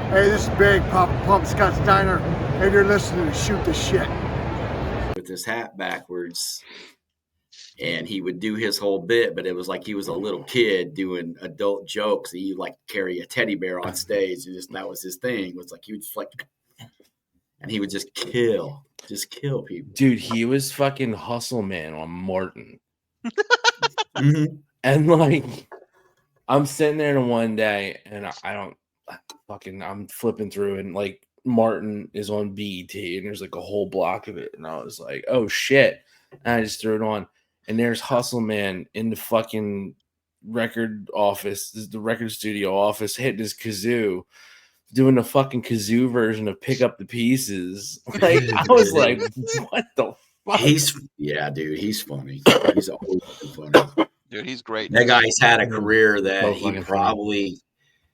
Hey, this is Big Papa Pump Scott's Diner, and you're listening to Shoot the Shit. With his hat backwards, and he would do his whole bit, but it was like he was a little kid doing adult jokes. He like carry a teddy bear on stage, and just that was his thing. It was like he would just like, and he would just kill people. Dude, he was fucking Hustle Man on Martin. Mm-hmm. And like, I'm sitting there one day, and I'm flipping through, and like Martin is on BET, and there's like a whole block of it, and I was like, oh shit, and I just threw it on, and there's Hustle Man in the fucking record office, the record studio office, hitting his kazoo, doing the fucking kazoo version of Pick Up the Pieces. Like, I was like, what the fuck? He's funny. He's always funny. Dude, he's great. That guy's had a career that So he fucking probably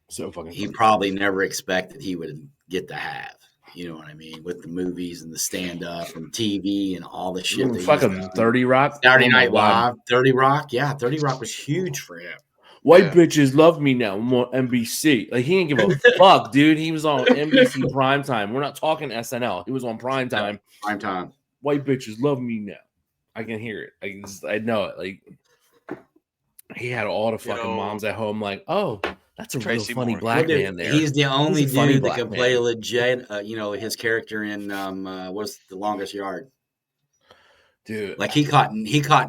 so fucking he funny. probably never expected he would get to have. You know what I mean? With the movies and the stand-up and TV and all the shit. that he's Fucking done. 30 Rock. Saturday Oh my Night God. Live, 30 Rock. Yeah, 30 Rock was huge for him. White bitches love me now. I'm on NBC. Like, he didn't give a fuck, dude. He was on NBC primetime. We're not talking SNL. He was on primetime. Prime time. White bitches love me now. I can hear it. I know it. Like, he had all the fucking moms at home like, oh, that's a Tracy real funny Morgan. black man there. He's the only He's a funny dude that black can man. play legit. His character in what's The Longest Yard. Dude, Like he caught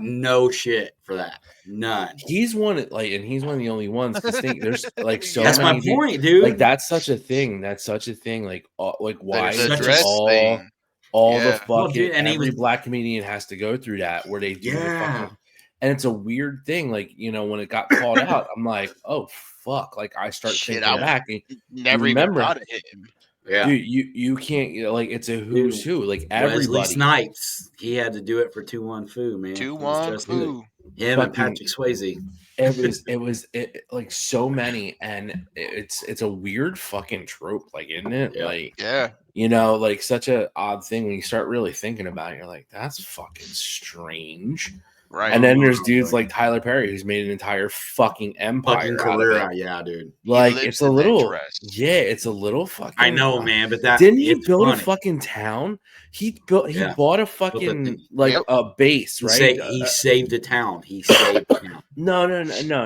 no shit for that. None. he's one of the only ones. Because there's like so That's many. my point, dude. Like, that's such a thing. That's such a thing. Like why There's is a such dress thing. all the Yeah. fucking Well, dude, and he every was- black comedian has to go through that where they do the Yeah. fucking, and it's a weird thing. Like, when it got called out, I'm like, oh fuck. Like, I start Shit, thinking back, and Never even remember- thought of him. Yeah. dude, you can't, like, it's a who's who. Like, Wesley everybody. Snipes. He had to do it for 2-1 Foo, man. 2-1 Foo. Him and Fucking- Patrick Swayze. It was like so many, and it's a weird fucking trope, like, isn't it? Yeah. Like, Yeah. like such a odd thing when you start really thinking about it. You're like, that's fucking strange. Right. And then there's dudes like Tyler Perry who's made an entire fucking empire Fucking out of career it. out. Yeah, dude. Like, lives it's a in that little, dress. it's a little fucking. I know, man, but that Didn't he it's build funny. a fucking town? He Yeah. bought a the fucking thing. like Yep. a base, He, right? he saved a town. He saved a town. No.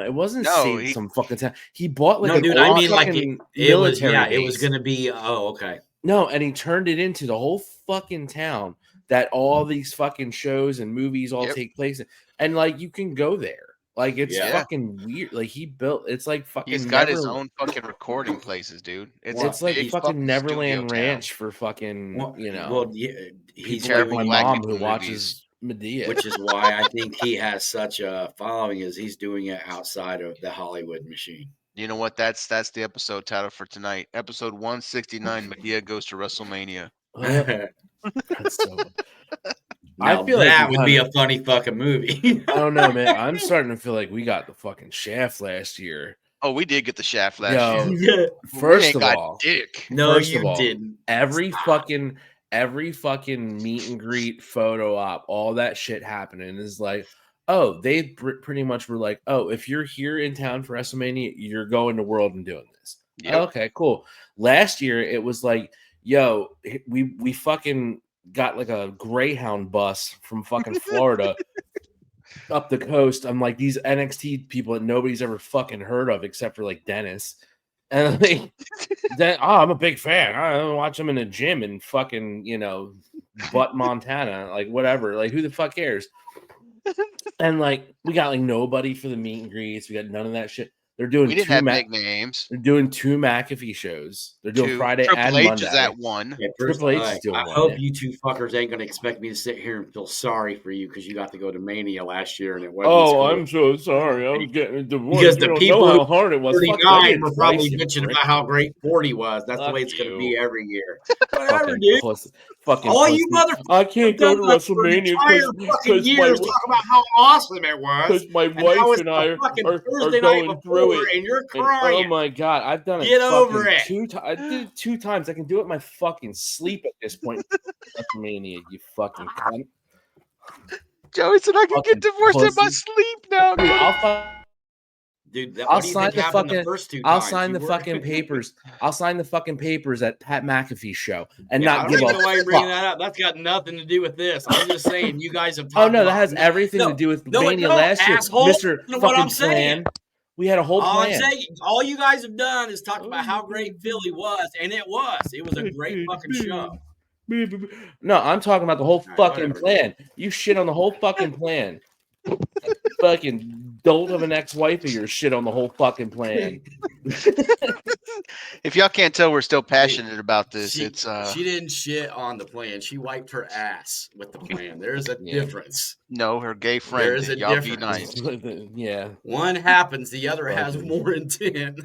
It wasn't No, saved some fucking town. He bought like No, an dude, old I mean, like, fucking it was, military yeah, base. it was going to be, okay. No, and he turned it into the whole fucking town that all these fucking shows and movies all Yep. take place in. And like, you can go there. Like, it's Yeah. fucking weird. Like, he built, it's like fucking. He's got his own fucking recording places, dude. It's like big fucking Neverland studio town. Ranch for fucking, Well, yeah, he's people like terrible my black mom people who watches movies. Medea. which is why I think he has such a following, is he's doing it outside of the Hollywood machine. You know what? That's the episode title for tonight. Episode 169. Medea goes to WrestleMania. That's so. Now, I feel like that we would be kinda- a funny fucking movie. I don't know, man. I'm starting to feel like we got the fucking Shaft last year. Oh, we did get the shaft last Yo, year. First We of got all, dick. No, First you of all, didn't. every Stop. fucking meet and greet, photo op, all that shit happening is like, oh, they pretty much were like, oh, if you're here in town for WrestleMania, you're going to World and doing this. Yep. Okay, cool. Last year it was like, yo, we fucking got like a Greyhound bus from fucking Florida up the coast. I'm like, these NXT people that nobody's ever fucking heard of except for like Dennis. And like, I'm a big fan. I watch him in a gym in fucking, Butt, Montana, like whatever. Like, who the fuck cares? And like, we got like nobody for the meet and greets. We got none of that shit. They're doing We didn't have big names. They're doing 2 McAfee shows. They're doing Friday Triple and H Monday. is at one. Yeah, first, Triple H is doing I one, hope yeah. you two fuckers ain't going to expect me to sit here and feel sorry for you because you got to go to Mania last year and it wasn't. Oh, as I'm so sorry. I was getting divorced. Because You the don't people know who how hard it was. Fuck, I 39 did were twice, probably you bitching prick. about how great 40 was. That's the Fuck way it's going to you. be every year. Whatever, Fucking dude. pussy. Fucking All pussy. you motherfuckers I can't go to done that for WrestleMania entire fucking because years talk about how awesome it was. because my And now wife it's and the I fucking are Thursday night going through before it. and you're And, crying. oh my god, I've done it. Get over fucking it. 2 times. I did it 2 times. I can do it in my fucking sleep at this point. WrestleMania, you fucking cunt. Joey said I can Fucking get divorced in my pussy. sleep now. Dude, I'll Dude, I'll what do you sign think the happened the fucking. first 2 I'll times? sign You the were- fucking papers. I'll sign the fucking papers at Pat McAfee's show and Yeah, I not don't give even a know why you're bringing fuck. that up. That's got nothing to do with this. I'm just saying, you guys have Oh talked no, that about has everything to do with Mania last year, asshole. Mister You know what I'm Fucking saying? Plan. We had a whole All I'm plan. saying, all you guys have done is talk about how great Philly was, and it was. It was a great fucking show. No, I'm talking about the whole All right, fucking whatever. plan. You shit on the whole fucking plan. Fucking dolt of an ex-wife of yours shit on the whole fucking plan. If y'all can't tell, we're still passionate about this. She didn't shit on the plan. She wiped her ass with the plan. There's a difference. No, her gay There friend. is a Y'all be difference. nice. Yeah. One happens, the other has Fucking- more intent.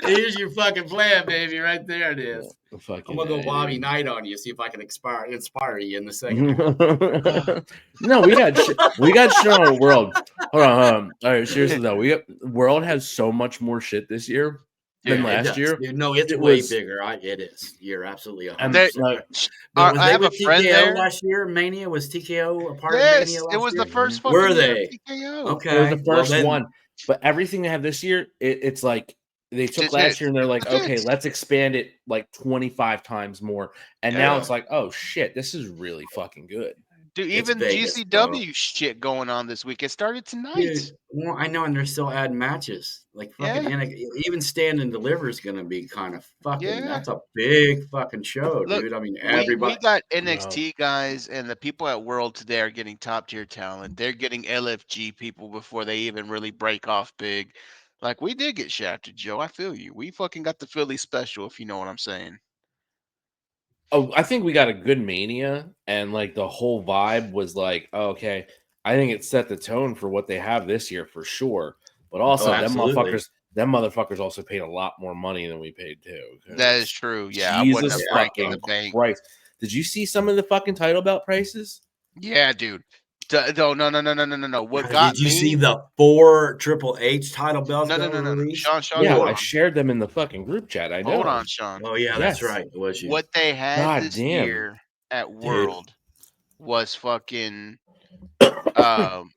Here's your fucking plan, baby. Right there it is. I'm gonna go Bobby Knight on you, see if I can inspire you in the second half. No, we got shit on World. Hold on. All right, seriously though, World has so much more shit this year than Yeah, it last does, year. dude. No, it's It way was- bigger. It is. You're absolutely 100%. Like, But was I they have a with friend TKO there. last year? Mania was TKO a part of Yes, Mania last it was year? the first Were fucking year of they? TKO. Okay, it was the first then- one, but everything they have this year, it's like they took Just last hits. year and they're like, Just okay, hits. let's expand it like 25 times more, and now Yeah. it's like, oh shit, this is really fucking good. Dude, It's even Vegas, GCW shit going on this week. It started tonight. Dude, well, I know, and they're still adding matches. Like fucking even Stand and Deliver is gonna be kind of fucking. Yeah. That's a big fucking show, Look, dude. I mean, we everybody. got NXT guys, and the people at World today are getting top tier talent. They're getting LFG people before they even really break off big. Like, we did get shafted, Joe. I feel you. We fucking got the Philly special, if you know what I'm saying. Oh, I think we got a good Mania, and like the whole vibe was like, oh, okay. I think it set the tone for what they have this year for sure. But also, absolutely. them motherfuckers also paid a lot more money than we paid too. That is true. Yeah, I Jesus wasn't breaking fucking the bank. Christ! Did you see some of the fucking title belt prices? Yeah, dude. No. What Did got you me? see the 4 Triple H title belts? No. that were released? Sean, Yeah, hold I on. shared them in the fucking group chat. I know. Hold on, Sean. Oh yeah, that's Yes. right. It was you. What they had God this damn. year at World was fucking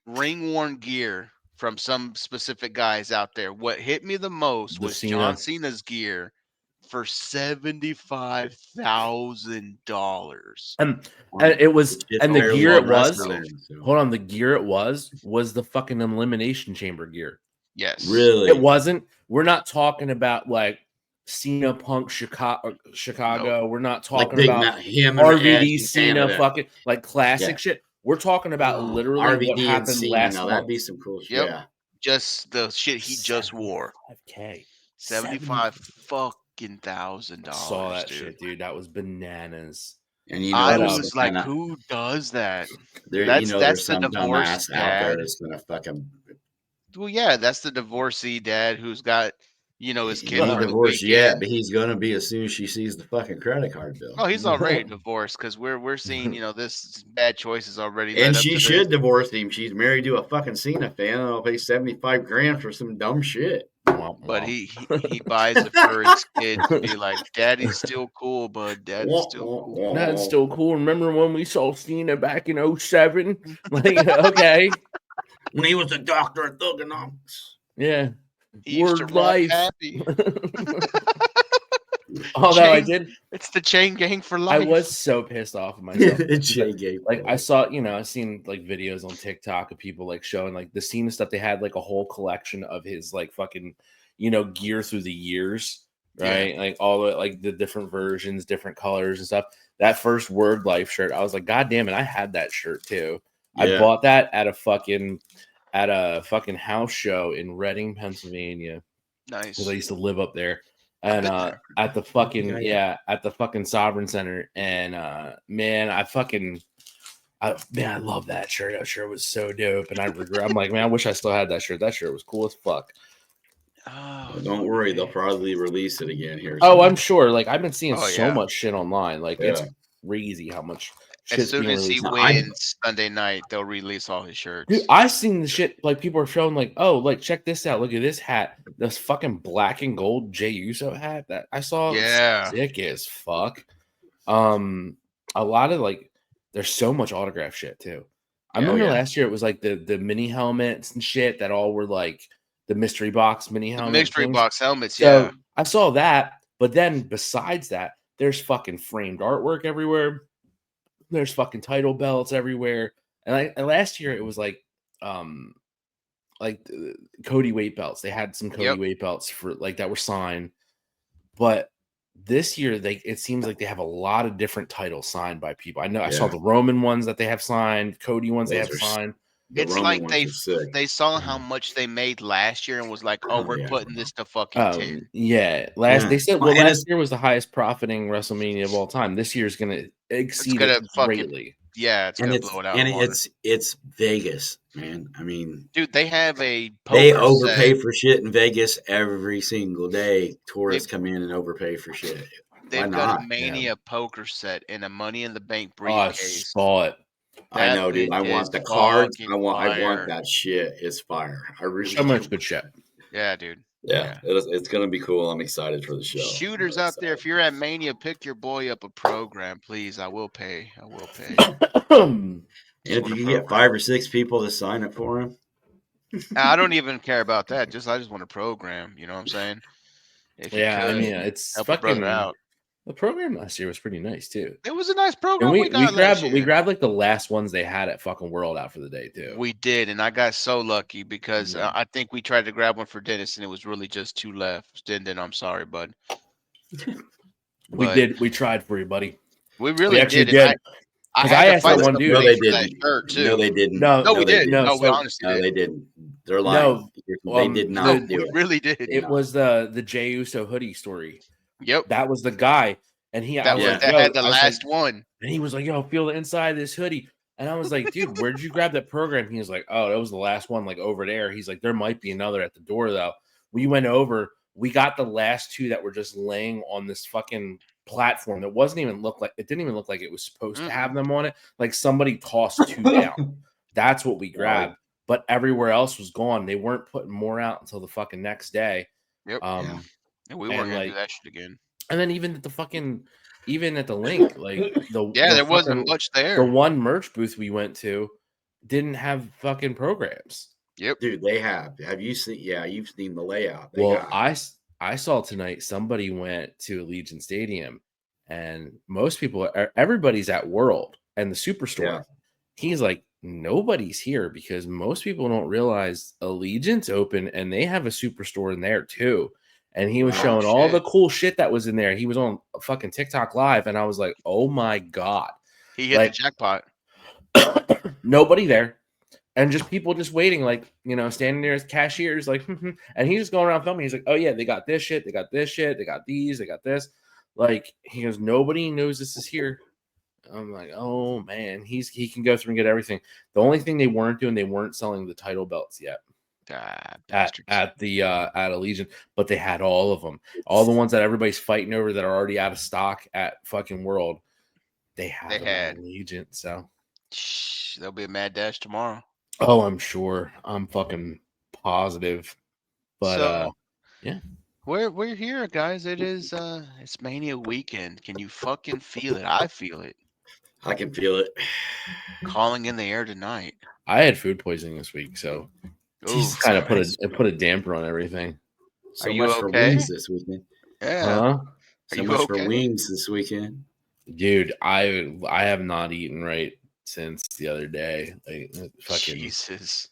ring worn gear from some specific guys out there. What hit me the most The was Cena. John Cena's gear for $75,000. And it was, It's and the fairly gear well it was. wrestling, so. Hold on, the gear it was the fucking elimination chamber gear. Yes. Really? It wasn't. We're not talking about like Cena Punk Chicago. We're not Like talking big about him and Edge RVD in Cena Canada. fucking like classic Yeah. shit. We're talking about literally what RVD and happened Cena. last Now month. that'd be some cool shit. Yep. Yeah. Just the shit he just wore. 75K. 75 fucking $1,000. I saw that dude. shit, dude. That was bananas. And you know, I there's was some like, kinda, who does that? there, That's there's the some divorce dumbass out there dad. that's gonna fucking. Well, yeah, that's the divorcee dad who's got, his He kid ain't for the divorced weekend. yet, but he's gonna be as soon as she sees the fucking credit card bill. Oh, he's already divorced because we're seeing, this bad choices already. And led up she to should this. divorce him. She's married to a fucking Cena fan. And I'll pay $75,000 for some dumb shit. But he buys it for his kid to be like, Daddy's still cool, bud. Daddy's still cool. That's still cool. Remember when we saw Cena back in 07? Like, okay. When he was the doctor of thugonomics. Yeah. He used to Word rap life. happy. Although I did. It's the chain gang for I life. was so pissed off of myself. J-Gate. Like I saw, I've seen like videos on TikTok of people like showing like the Cena stuff. They had like a whole collection of his like fucking, gear through the years, right? Like all the like the different versions, different colors and stuff. That first Word Life shirt, I was like, God damn it, I had that shirt too. Yeah. I bought that at a fucking house show in Reading, Pennsylvania. Nice. Because I used to live up there. And at the fucking Sovereign Center. And man, I love that shirt. That shirt was so dope. And I'm like, man, I wish I still had that shirt. That shirt was cool as fuck. Oh, Well, don't worry, they'll probably release it again here. Oh, soon. I'm sure. Like I've been seeing so yeah. much shit online. Like it's crazy how much shit's as soon being as he released. wins Sunday night, they'll release all his shirts. Dude, I've seen the shit like people are showing like, oh, like check this out. Look at this hat. This fucking black and gold Jey Uso hat that I saw. Yeah. Sick as fuck. A lot of like there's so much autograph shit too. I remember last year it was like the mini helmets and shit that all were like the mystery box mini helmet. Mystery things. box helmets, So yeah. I saw that, but then besides that, there's fucking framed artwork everywhere. There's fucking title belts everywhere. And last year it was like Cody weight belts. They had some Cody weight belts for like that were signed. But this year it seems like they have a lot of different titles signed by people. I know I saw the Roman ones that they have signed, Cody ones they have signed. The It's Roman like ones are sick. they saw how much they made last year and was like, "Oh, we're putting this to fucking 10." Yeah. They said last year was the highest profiting WrestleMania of all time. This year's gonna exceed it greatly. It's gonna blow it out. And it's Vegas, man. I mean, dude, they have a they poker overpay set. for shit in Vegas every single day. Tourists come in and overpay for shit. Why They've not? got a Mania poker set and a Money in the Bank Oh, I briefcase. saw it. I know, dude. I want the cards. I want that shit. It's fire. I really so much good shit. Yeah, dude. Yeah. It's gonna be cool. I'm excited for the show. Shooters out there, if you're at Mania, pick your boy up a program, please. I will pay. And if you can get 5 or 6 people to sign up for him, I don't even care about that. I just want a program. You know what I'm saying? If you could, I mean, it's help fucking. a brother out. The program last year was pretty nice too. It was a nice program. And we grabbed like the last ones they had at fucking World out for the day too. We did, and I got so lucky because I think we tried to grab one for Dennis, and it was really just 2 left. Then I'm sorry, bud. We tried for you, buddy. We really did. I asked that one dude. No, they didn't. Shirt too. No, they didn't. No, we did. No, we honestly no, did. they didn't. They're lying. They did not do it. We really did. It was the Jey Uso hoodie story. Yep. That was the guy. And that had the last one. And he was like, "Yo, feel the inside of this hoodie." And I was like, "Dude, where did you grab that program?" He was like, "Oh, that was the last one, like over there." He's like, "There might be another at the door though." We went over. We got the last 2 that were just laying on this fucking platform that didn't even look like it was supposed to have them on it. Like somebody tossed 2 down. That's what we grabbed. But everywhere else was gone. They weren't putting more out until the fucking next day. Yep. And we weren't gonna do that shit again. And then even at the link, like there wasn't much there. The one merch booth we went to didn't have fucking programs. Yep, dude, they have. Have you seen? Yeah, you've seen the layout. I saw tonight somebody went to Allegiant Stadium, and everybody's at World and the Superstore. Yeah. He's like, nobody's here because most people don't realize Allegiant's open and they have a Superstore in there too. And he was showing all the cool shit that was in there. He was on fucking TikTok live, and I was like, "Oh my god!" He hit the jackpot. Nobody there, and just people just waiting, like standing there as cashiers, like, and he's just going around filming. He's like, "Oh yeah, they got this shit, they got this shit, they got these, they got this." Like he goes, "Nobody knows this is here." I'm like, "Oh man, he can go through and get everything." The only thing they weren't doing, they weren't selling the title belts yet. At Allegiant, but they had all of them, all the ones that everybody's fighting over that are already out of stock at fucking World. They had Allegiant, so there'll be a mad dash tomorrow. Oh, I'm sure. I'm fucking positive. But yeah, we're here, guys. It is it's Mania weekend. Can you fucking feel it? I feel it. I can feel it. Calling in the air tonight. I had food poisoning this week, so. Jesus, kind of put a damper on everything. So much for wings this weekend. Yeah. So much for wings this weekend. Dude, I have not eaten right since the other day. Like fucking Jesus.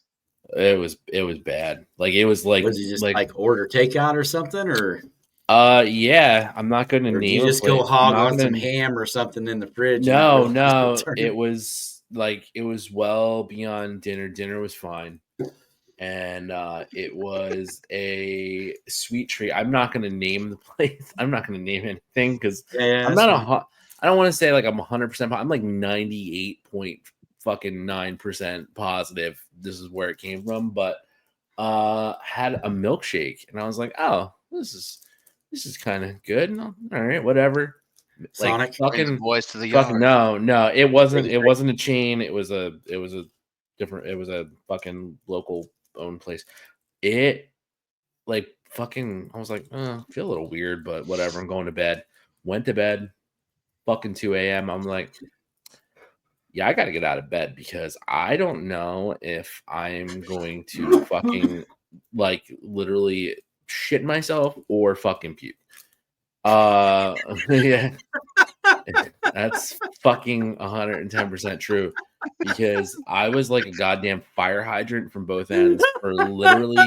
It was bad. Like it was like was you just like order takeout or something or yeah, I'm not gonna name you just go hog on some ham or something in the fridge. No. It was well beyond dinner. Dinner was fine. And it was a sweet treat. I'm not going to name the place. I'm not going to name anything because I'm not I don't want to say like I'm 100%. I'm like 98.9% positive this is where it came from. But had a milkshake, and I was like, oh, this is kind of good. All right, whatever. Sonic, fucking boys to the yard. No, it wasn't. It wasn't a chain. It was a fucking local own place. It I was like, I feel a little weird, but whatever. I'm going to bed. Went to bed, fucking 2 a.m. I'm like, yeah, I got to get out of bed because I don't know if I'm going to fucking like literally shit myself or fucking puke. Yeah, that's fucking 110% true because I was like a goddamn fire hydrant from both ends for literally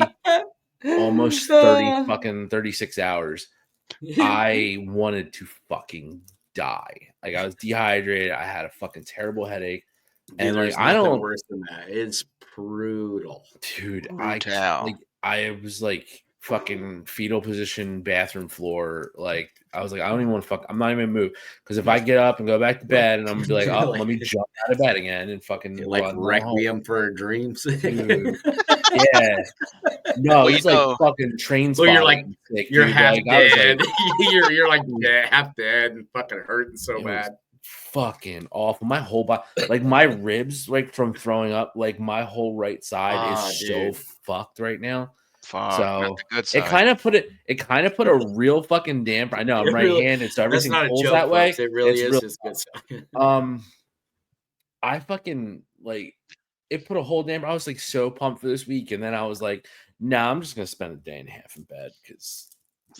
almost 36 hours. I wanted to fucking die. Like I was dehydrated. I had a fucking terrible headache. Dude, And there's like I nothing don't, worse than that. It's brutal. dude. Brutal. I was like fucking fetal position, bathroom floor. Like I was like, I don't even want to fuck. I'm not even gonna move because if I get up and go back to bed, and I'm gonna be like, You're oh, like- let me jump out of bed again and fucking Like run home. Requiem for a Dream. Dude. Yeah. No, Well, it you was like know- fucking train Well, spotting. you're like sick, you're dude. half Like, I was dead. like, you're like half dead and fucking hurting so it was bad. fucking awful. My whole body, like my ribs, like from throwing up, like my whole right side is so Dude. fucked right now. Fuck, So not the good it side. kind of put a real fucking damper. I know I'm It really- right-handed, so That's everything not a pulls joke, that way. folks. It really It's is real. his good side. I fucking like it put a whole damper. I was like so pumped for this week, and then I was like, nah, I'm just gonna spend a day and a half in bed because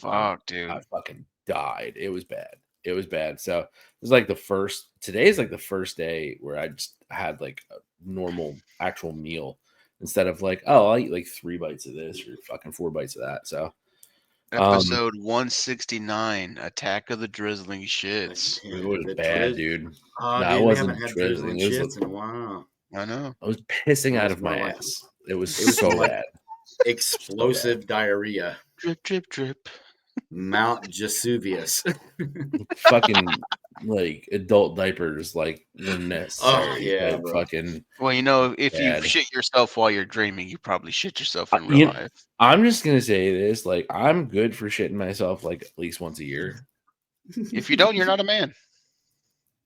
Fuck, dude. I fucking died. It was bad. It was bad. So it was like today's like the first day where I just had like a normal actual meal instead of like, oh, I'll eat like 3 bites of this or fucking 4 bites of that. So Episode 169, Attack of the Drizzling Shits. it was The bad, Trizz- dude. Oh, No, dude, it we wasn't haven't had drizzling. drizzling It was shits in a while. I know. I was pissing It out was of my more like- ass. It was it was so more like- bad. Explosive diarrhea. Drip, drip, drip. Mount Vesuvius. Fucking like adult diapers, like when necessary. yeah, like, bro. fucking. Well, you know, if Bad. you shit yourself while you're dreaming, you probably shit yourself in You- real life. I'm just gonna say this: like, I'm good for shitting myself like at least once a year, If you don't, you're not a man.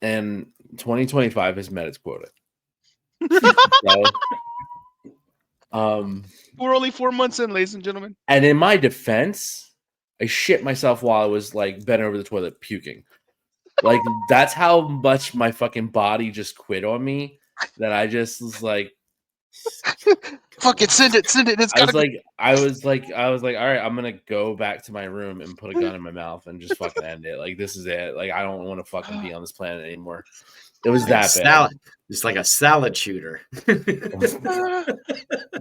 and 2025 has met its quota. So, We're only 4 months in, ladies and gentlemen. and in my defense, I shit myself while I was like bent over the toilet puking. Like that's how much my fucking body just quit on me that I just was like, Fuck it, send it. It's I gotta was like, all right, I'm gonna go back to my room and put a gun in my mouth and just fucking end it. Like this is it. Like I don't want to fucking be on this planet anymore. It was that bad. Salad. It's like a salad shooter.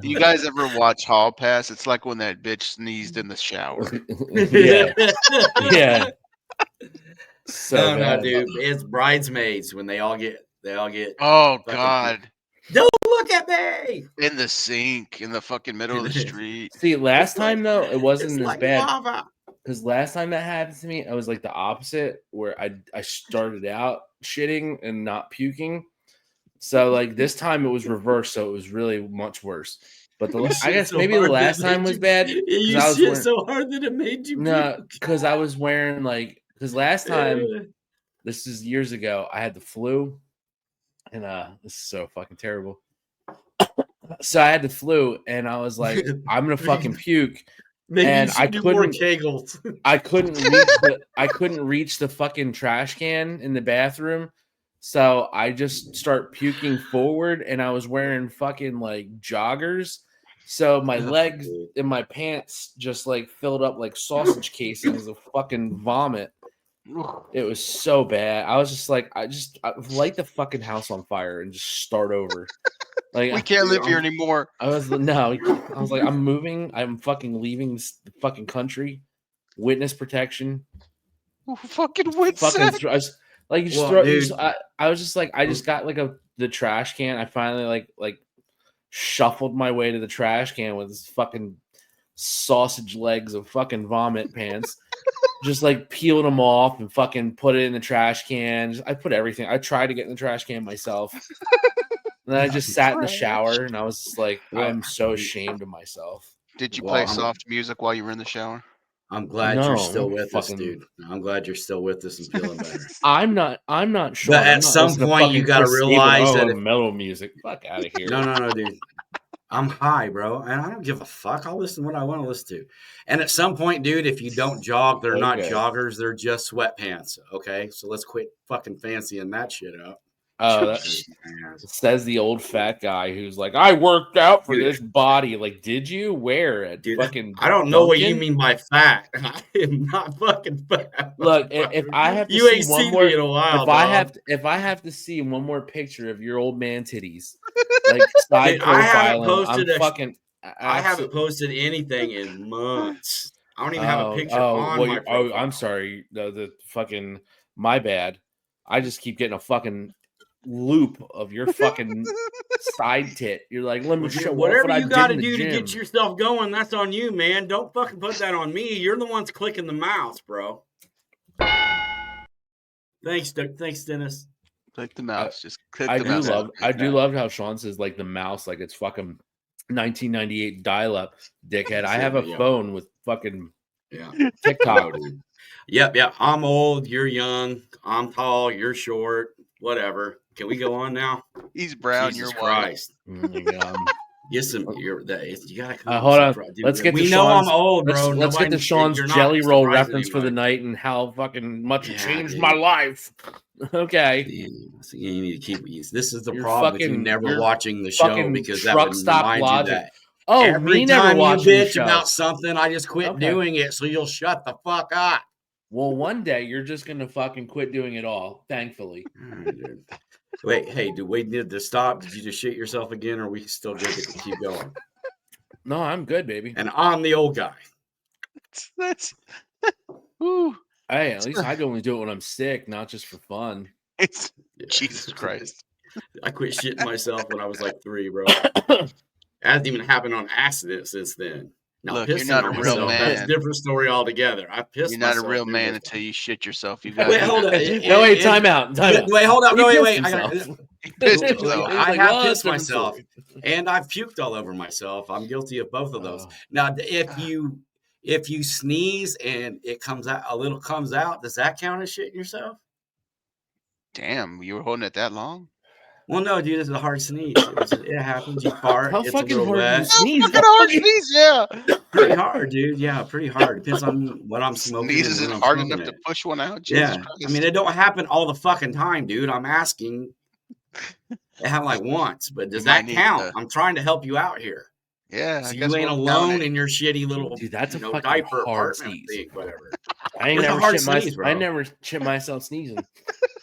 You guys ever watch Hall Pass? It's like when that bitch sneezed in the shower. Yeah, yeah. So no, bad. dude. It's Bridesmaids when they all get. Oh Fucking- God. Don't look at me. In the sink, in the fucking middle of the street. See, last It's like- time though, it wasn't It's as like bad. lava. Because last time that happened to me, I was like the opposite, where I started out shitting and not puking. So like this time it was reversed, so it was really much worse. But You I shit guess so maybe the hard that last it time made was you- bad. You I was shit wearing- so hard that it made you No, puke. because I was wearing like last time, this is years ago, I had the flu, and this is so fucking terrible. So I had the flu, and I was like, I'm gonna fucking puke. Maybe and you should I do more couldn't- kegels. I couldn't reach the fucking trash can in the bathroom. So I just start puking forward, and I was wearing fucking like joggers. So my legs dude. and my pants just like filled up like sausage casings of fucking vomit. It was so bad. I was just like, I light the fucking house on fire and just start over. Like We can't live here anymore. I was like, I'm moving. I'm fucking leaving this fucking country. Witness protection. Fucking wit Fucking set. I was, like you just Well, throw. dude. I was just like, I just got like the trash can. I finally like shuffled my way to the trash can with this fucking sausage legs of fucking vomit pants. Just like peeled them off and fucking put it in the trash can. I put everything. I tried to get in the trash can myself. And then I just sat in the shower and I was just like, I'm so ashamed of myself. Did you Well, play I'm- soft music while you were in the shower? I'm glad No, you're still with us, fucking- dude. I'm glad you're still with us and feeling better. I'm not sure. But at some point, you gotta realize that if- metal music. Fuck out of here. No, dude. I'm high, bro, and I don't give a fuck. I'll listen to what I want to listen to. And at some point, dude, if you don't jog, they're not Okay. joggers. They're just sweatpants. Okay, so let's quit fucking fancying that shit up. Says the old fat guy who's like, I worked out for Dude. this body. Like, did you? Where? At Dude, fucking I don't know what you Dunkin'? mean by fat. I am not fucking fat. Look, if I have to you see ain't one seen more, me in a while, if I have to see one more picture of your old man titties, like side Dude, I haven't profiling, posted I'm fucking. I haven't posted anything in months. I don't even have a picture on well, my profile. I'm sorry. The fucking my bad. I just keep getting a fucking loop of your fucking side tit. You're like, let me Well, dude, show off whatever what I you did got to in the do to gym. get yourself going, that's on you, man. Don't fucking put that on me. You're the ones clicking the mouse, bro. Thanks, Dennis. Click the mouse. Just click I the do mouse. love how Sean says like the mouse, like it's fucking 1998 dial-up, dickhead. I have a phone with fucking TikTok. Yep. I'm old. You're young. I'm tall. You're short. Whatever. Can we go on now? He's brown. Jesus you're white. Christ. Oh my God. Get some. You gotta come. Hold on. Let's get we to know Sean's, I'm old, bro. Let's get to Sean's you're not jelly roll surprising reference for the anybody. night and how fucking much it changed dude. my life. Okay. So you need to keep these. This is the You're problem with you fucking- never you're watching the show fucking because that truck would stop remind logic. you that Oh, every me never time you watching the bitch show. about something, I just quit doing it, so you'll shut the fuck up. Well, one day you're just gonna fucking quit doing it all. Thankfully. Wait, hey, do we need to stop? Did you just shit yourself again, or are we still good to keep going? No, I'm good, baby. And I'm the old guy. That's Ooh. Hey, at least I only do it when I'm sick, not just for fun. Jesus Christ. I quit shitting myself when I was like 3, bro. It hasn't even happened on accident since then. Now, Look, you're pissing not a on real myself, man. that's a different story altogether. I pissed You're not a myself real man numerous until you shit yourself. You times. got Wait, hold on. No, wait, time out. Wait, hold up. No, He wait. pissed I himself. pissed himself. He's I like, have well, that's pissed a different myself, story. and I've puked all over myself. I'm guilty of both of those. Now, if you sneeze and it comes out, a little comes out, does that count as shitting yourself? Damn, you were holding it that long? Well, no, dude, it's a hard sneeze. It happens. You fart. How It's fucking a little hard do you wet. sneeze? Fucking hard sneeze, yeah. Pretty hard, dude. Yeah, pretty hard. Depends on what I'm smoking. Sneeze And when isn't I'm hard smoking enough to it. push one out. Jesus Yeah, Christ. I mean, it don't happen all the fucking time, dude. I'm asking. It happened like once, but does You might that need count? to- I'm trying to help you out here. Yeah, So I guess you ain't we'll count alone it. in your shitty little, Dude, that's a fucking diaper hard apartment sneeze. thing, whatever. I ain't It's a never hard shit myself. sneeze, bro. I never shit myself sneezing.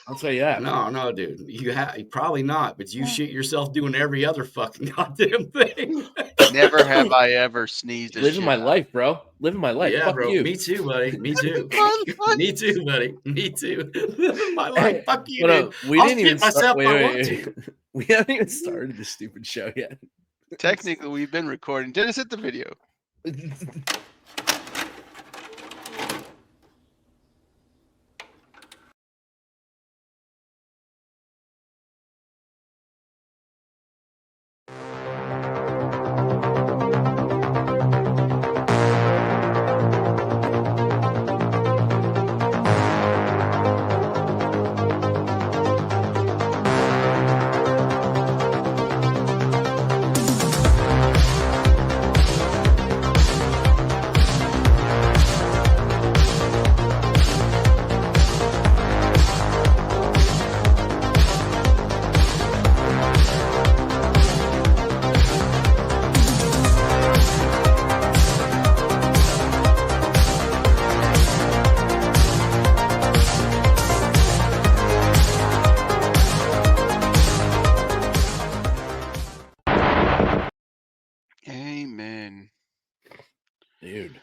I'll tell you that. No, dude. You probably not, but you shit yourself doing every other fucking goddamn thing. Never have I ever sneezed a Living shit my out. life, bro. Living my life. Yeah, Fuck bro. you. Me too, buddy. Me too. Fun. Me too, buddy. Me too. Living my life. Fuck you, dude. We I'll didn't even shit myself start. if I want to. We haven't even started this stupid show yet. Technically, we've been recording. Dennis, hit the video. Amen. Dude,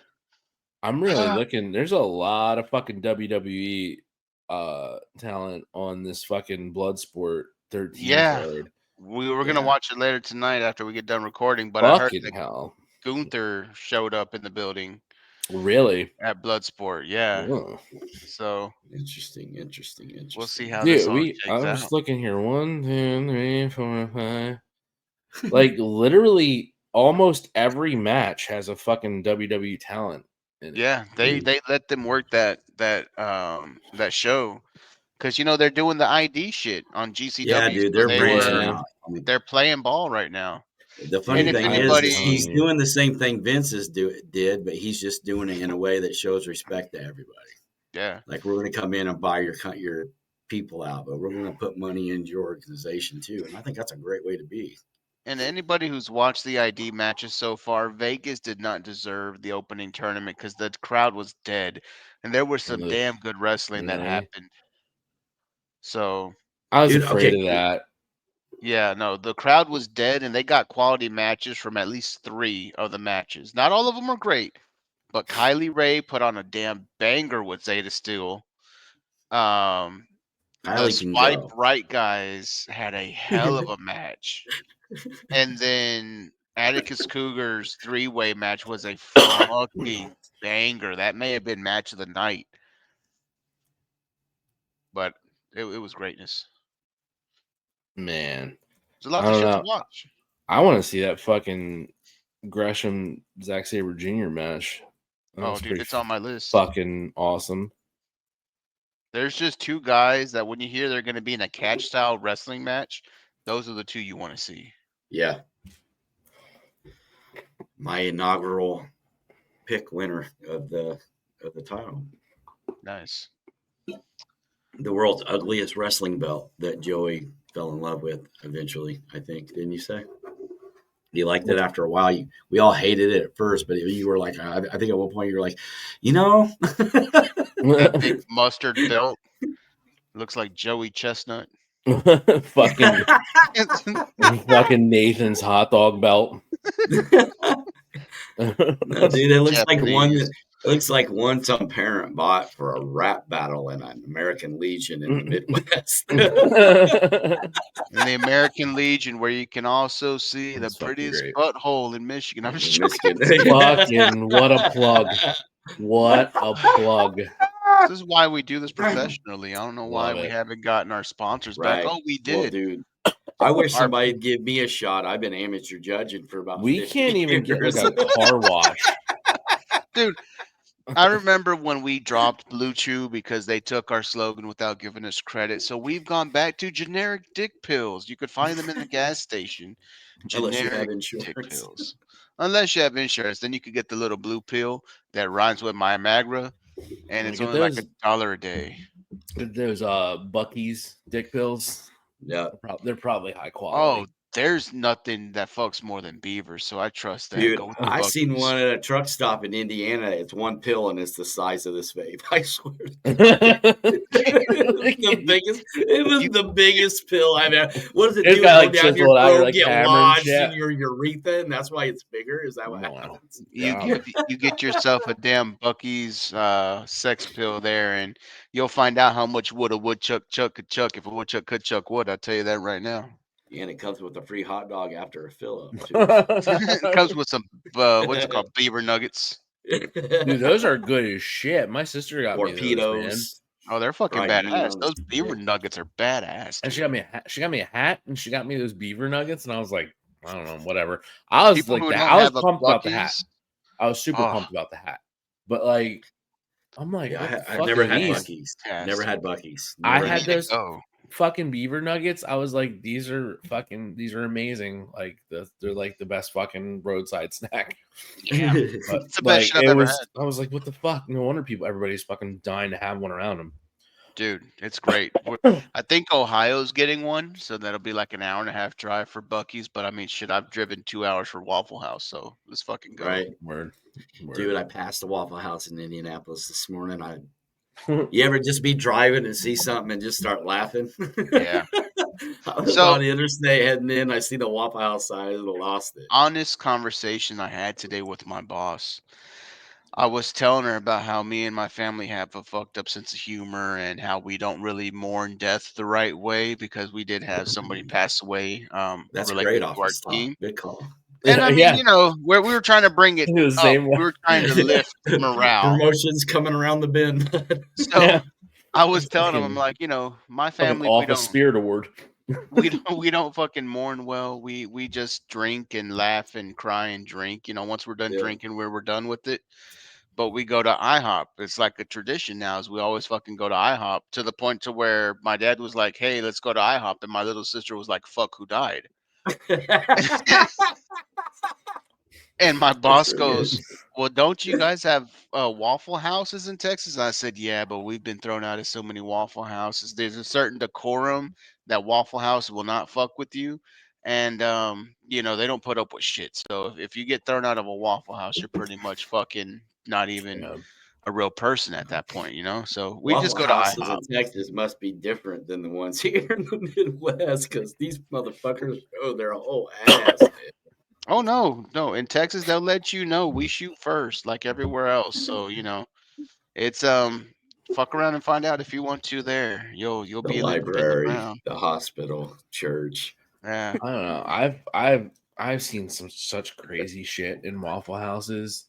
I'm really looking. There's a lot of fucking WWE talent on this fucking Bloodsport 13 Yeah. card. We were gonna watch it later tonight after we get done recording, but I heard Fucking that hell. Gunther showed up in the building Really? at Bloodsport. Yeah. Oh. So Interesting. we'll see how this Dude, all shakes I'm out. just looking here. 1, 2, 3, 4, 5. Like literally almost every match has a fucking WWE talent in it. Yeah, they let them work that show because they're doing the ID shit on GCW. Yeah, dude, so they're branching out. I mean, they're playing ball right now. the funny if thing anybody- is he's doing the same thing Vince did, but he's just doing it in a way that shows respect to everybody. Yeah, Like we're going to come in and buy your people out, but we're going to put money into your organization too. And I think that's a great way to be. And anybody who's watched the ID matches so far, Vegas did not deserve the opening tournament because the crowd was dead, and there was some Ugh, damn good wrestling that really? happened. So I was Dude, afraid okay. of that. yeah, no, the crowd was dead, and they got quality matches from at least 3 of the matches. Not all of them were great, but Kylie Ray put on a damn banger with Zeta Steel. The Kylie can Swipe go. Right guys had a hell of a match. And then Atticus Cougar's 3-way match was a fucking banger. That may have been match of the night. But it was greatness. Man, There's a lot I of don't shit to know. watch. I want to see that fucking Gresham Zack Sabre Jr. match. That Oh, was dude, pretty it's on my list. fucking awesome. There's just 2 guys that when you hear they're going to be in a catch style wrestling match, those are the 2 you want to see. Yeah. My inaugural pick winner of the title. Nice. The world's ugliest wrestling belt that Joey fell in love with eventually, I think. Didn't you say? You liked it after a while. We all hated it at first, but you were like, I think at one point you were like, That big mustard belt looks like Joey Chestnut. fucking Nathan's hot dog belt. No, dude, it looks like one. Japanese. It looks like one some parent bought for a rap battle in an American Legion in the Midwest. In the American Legion, where you can also see That's the fucking prettiest great. butthole in Michigan. I'm just In joking. Michigan. Fucking what a plug. What a plug. This is why we do this professionally. I don't know why Love we it. haven't gotten our sponsors back. Right. Oh, we Well, did. dude, I wish Our- somebody'd give me a shot. I've been amateur judging for about We 50 can't even get like years. a car wash. Dude, I remember when we dropped Blue Chew because they took our slogan without giving us credit. So we've gone back to generic dick pills. You could find them in the gas station. Unless you have Generic dick insurance. pills. Unless you have insurance, then you could get the little blue pill that rhymes with my Magra, and it's Get only like those, $1 a day. get those Bucky's dick pills. Yeah. They're probably high Oh, quality. there's nothing that fucks more than beavers, so I trust that. Dude, Go with the I seen Buc-ee's. one at a truck stop in Indiana. It's one pill and it's the size of this vape. I swear. It was the biggest pill I've ever. What does it It's do? got, Go like, down your chiseled out your, throat, like, get hammer and lodged shit. in your urethra, and that's why it's bigger? Is that what No. happens? You get yourself a damn Buc-ee's sex pill there, and you'll find out how much wood a woodchuck could chuck if a woodchuck could chuck wood. I'll tell you that right now. And it comes with a free hot dog after a fill up, too. It comes with some what's it called, beaver nuggets. Dude, those are good as shit. My sister got me those, man. Torpedoes. Oh, they're fucking Right, badass. Those those- beaver nuggets are badass. And she dude. got me a hat. She got me a hat, and she got me those beaver nuggets, and I was like, I don't know, whatever. I was People like, who don't I was have a pumped about the hat. Buc-ee's, I was super Oh. pumped about the hat, but like, I'm like, Yeah, what the I've fuck never are had these? Buc-ee's. Never had Buc-ee's. I Never had Ready to those go. fucking beaver nuggets. I was like, these are amazing. Like they're like the best fucking roadside snack. Yeah, But it's the best like shit I've it ever was, had. I was like, what the fuck? No wonder everybody's fucking dying to have one around them. Dude, it's great. I think Ohio's getting one, so that'll be like an hour and a half drive for Buc-ee's. But I mean, shit, I've driven 2 hours for Waffle House, so let's fucking go. Right. Word. Dude, I passed the Waffle House in Indianapolis this morning. You ever just be driving and see something and just start laughing? Yeah. I was So- on the interstate heading in. I see the Waffle House sign and lost it. Honest conversation I had today with my boss. I was telling her about how me and my family have a fucked up sense of humor and how we don't really mourn death the right way because we did have somebody pass away That's related great to off our the stop. team. Good call. And I mean, Yeah. you know, we were trying to bring it It was the up. same way. We were trying to lift morale. Promotions coming around the bend. So Yeah. I was telling him, I'm Fucking- like, you know, my Fucking family, we Office don't Spirit Award. we don't fucking mourn well. We just drink and laugh and cry and drink. You know, once we're done Yeah. drinking, we're done with it. But we go to IHOP. It's like a tradition now. Is we always fucking go to IHOP to the point to where my dad was like, "Hey, let's go to IHOP," and my little sister was like, "Fuck, who died?" And my boss really good. goes, "Well, don't you guys have Waffle Houses in Texas?" And I said, "Yeah, but we've been thrown out of so many Waffle Houses. There's a certain decorum that Waffle House will not fuck with you, and they don't put up with shit. So if you get thrown out of a Waffle House, you're pretty much fucking not even Yeah. a real person at that point, So we just Waffle go to houses IHOP. in Texas must be different than the ones here in the Midwest because these motherfuckers show their whole ass. Oh no, no. In Texas, they'll let you know we shoot first, like everywhere else. So it's fuck around and find out if you want to there. You'll The be in the library, brown. the hospital, church. Yeah. I don't know. I've seen such crazy shit in Waffle Houses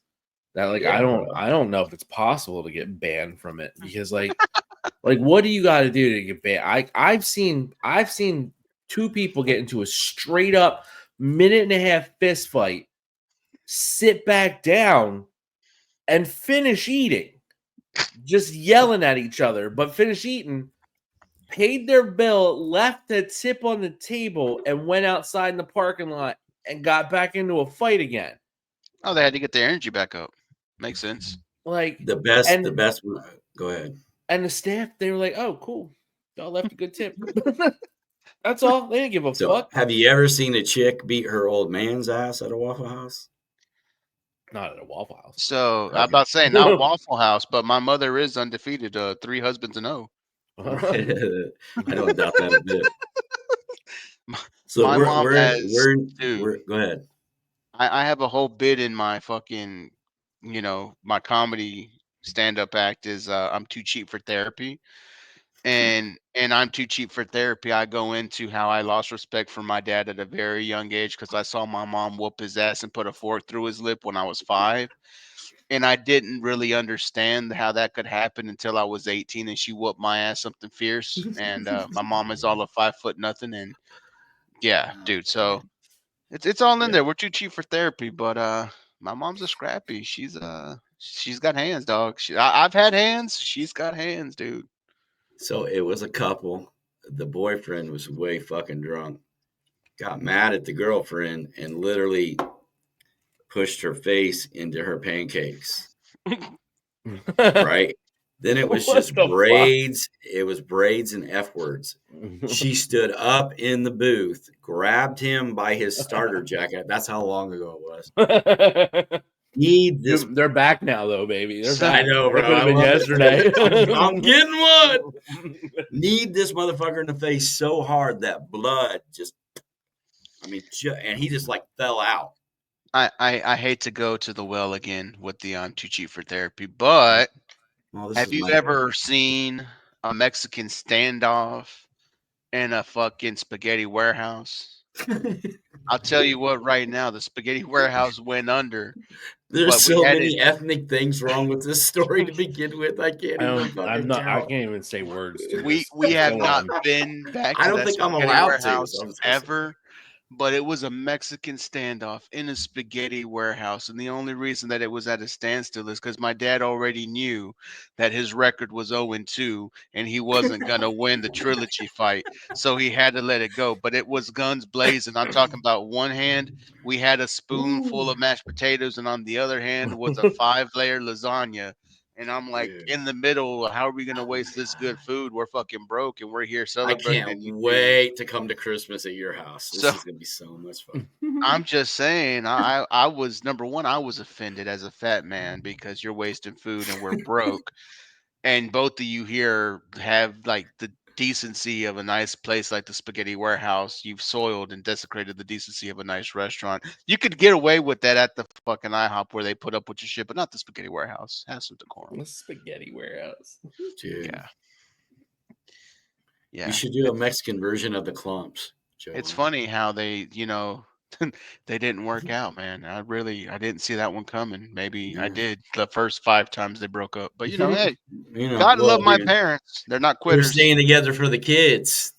that like Yeah, bro. I don't know if it's possible to get banned from it because like what do you got to do to get banned? I've seen two people get into a straight up minute and a half fist fight, sit back down, and finish eating, just yelling at each other, but finish eating. Paid their bill, left the tip on the table, and went outside in the parking lot and got back into a fight again. Oh, they had to get their energy back up. Makes sense. Like The best. and Go ahead. and the staff, they were like, "Oh, cool, y'all left a good tip." That's all. They didn't give a So, fuck. have you ever seen a chick beat her old man's ass at a Waffle House? Not at a Waffle House. So I'm Okay. about to say not Waffle House, but my mother is undefeated. 3 husbands and no. I don't doubt that a bit. So My mom has dude. go ahead. I have a whole bit in my fucking, my comedy stand-up act is I'm too cheap for therapy. And I'm too cheap for therapy. I go into how I lost respect for my dad at a very young age because I saw my mom whoop his ass and put a fork through his lip when I was 5. And I didn't really understand how that could happen until I was 18 and she whooped my ass something fierce. And my mom is all of 5 foot nothing. And yeah, dude. So it's all in Yeah. there. We're too cheap for therapy, but my mom's a scrappy. She's got hands, dog. I've had hands. She's got hands, dude. So it was a couple. The boyfriend was way fucking drunk. Got mad at the girlfriend and literally pushed her face into her pancakes. Right? Then it was What just the braids. It was braids and F words. She stood up in the booth, grabbed him by his starter jacket. That's how long ago it was. Need this. They're back now, though, baby. They're back. I know, bro. It could have I been love it. yesterday. I'm getting one. Need this motherfucker in the face so hard that blood just. And he just like fell out. I hate to go to the well again with the I'm too cheap for therapy, but Well, this have is you my ever seen a Mexican standoff in a fucking spaghetti warehouse? I'll tell you what, right now, the spaghetti warehouse went under, There's but we so had it. many ethnic things wrong with this story to begin with. I can't even fucking I count. can't even say words to We this. we have Go not on. been back I to don't that think I'm spaghetti allowed to. warehouse So I'm just gonna say ever. But it was a Mexican standoff in a spaghetti warehouse. And the only reason that it was at a standstill is because my dad already knew that his record was 0-2 and he wasn't going to win the trilogy fight. So he had to let it go. But it was guns blazing. I'm talking about one hand, we had a spoonful of mashed potatoes, and on the other hand was a 5-layer lasagna. And I'm like, dude, in the middle, how are we going to waste this good food? We're fucking broke and we're here I celebrating. can't And you do. wait to come to Christmas at your house. This So is gonna be so much fun. I'm just saying, I was number one. I was offended as a fat man because you're wasting food and we're broke, and both of you here have like the decency of a nice place like the Spaghetti Warehouse. You've soiled and desecrated the decency of a nice restaurant. You could get away with that at the fucking IHOP where they put up with your shit, but not the Spaghetti Warehouse. Have some decorum. The spaghetti warehouse. Dude, Yeah, you yeah. should do a Mexican version of the clumps, Joe. It's funny how they, they didn't work out, man. I didn't see that one coming. Maybe I Yeah. did the first 5 times they broke up. But hey, You know, gotta love well, my dude, parents. They're not they're quitters. staying together for the kids.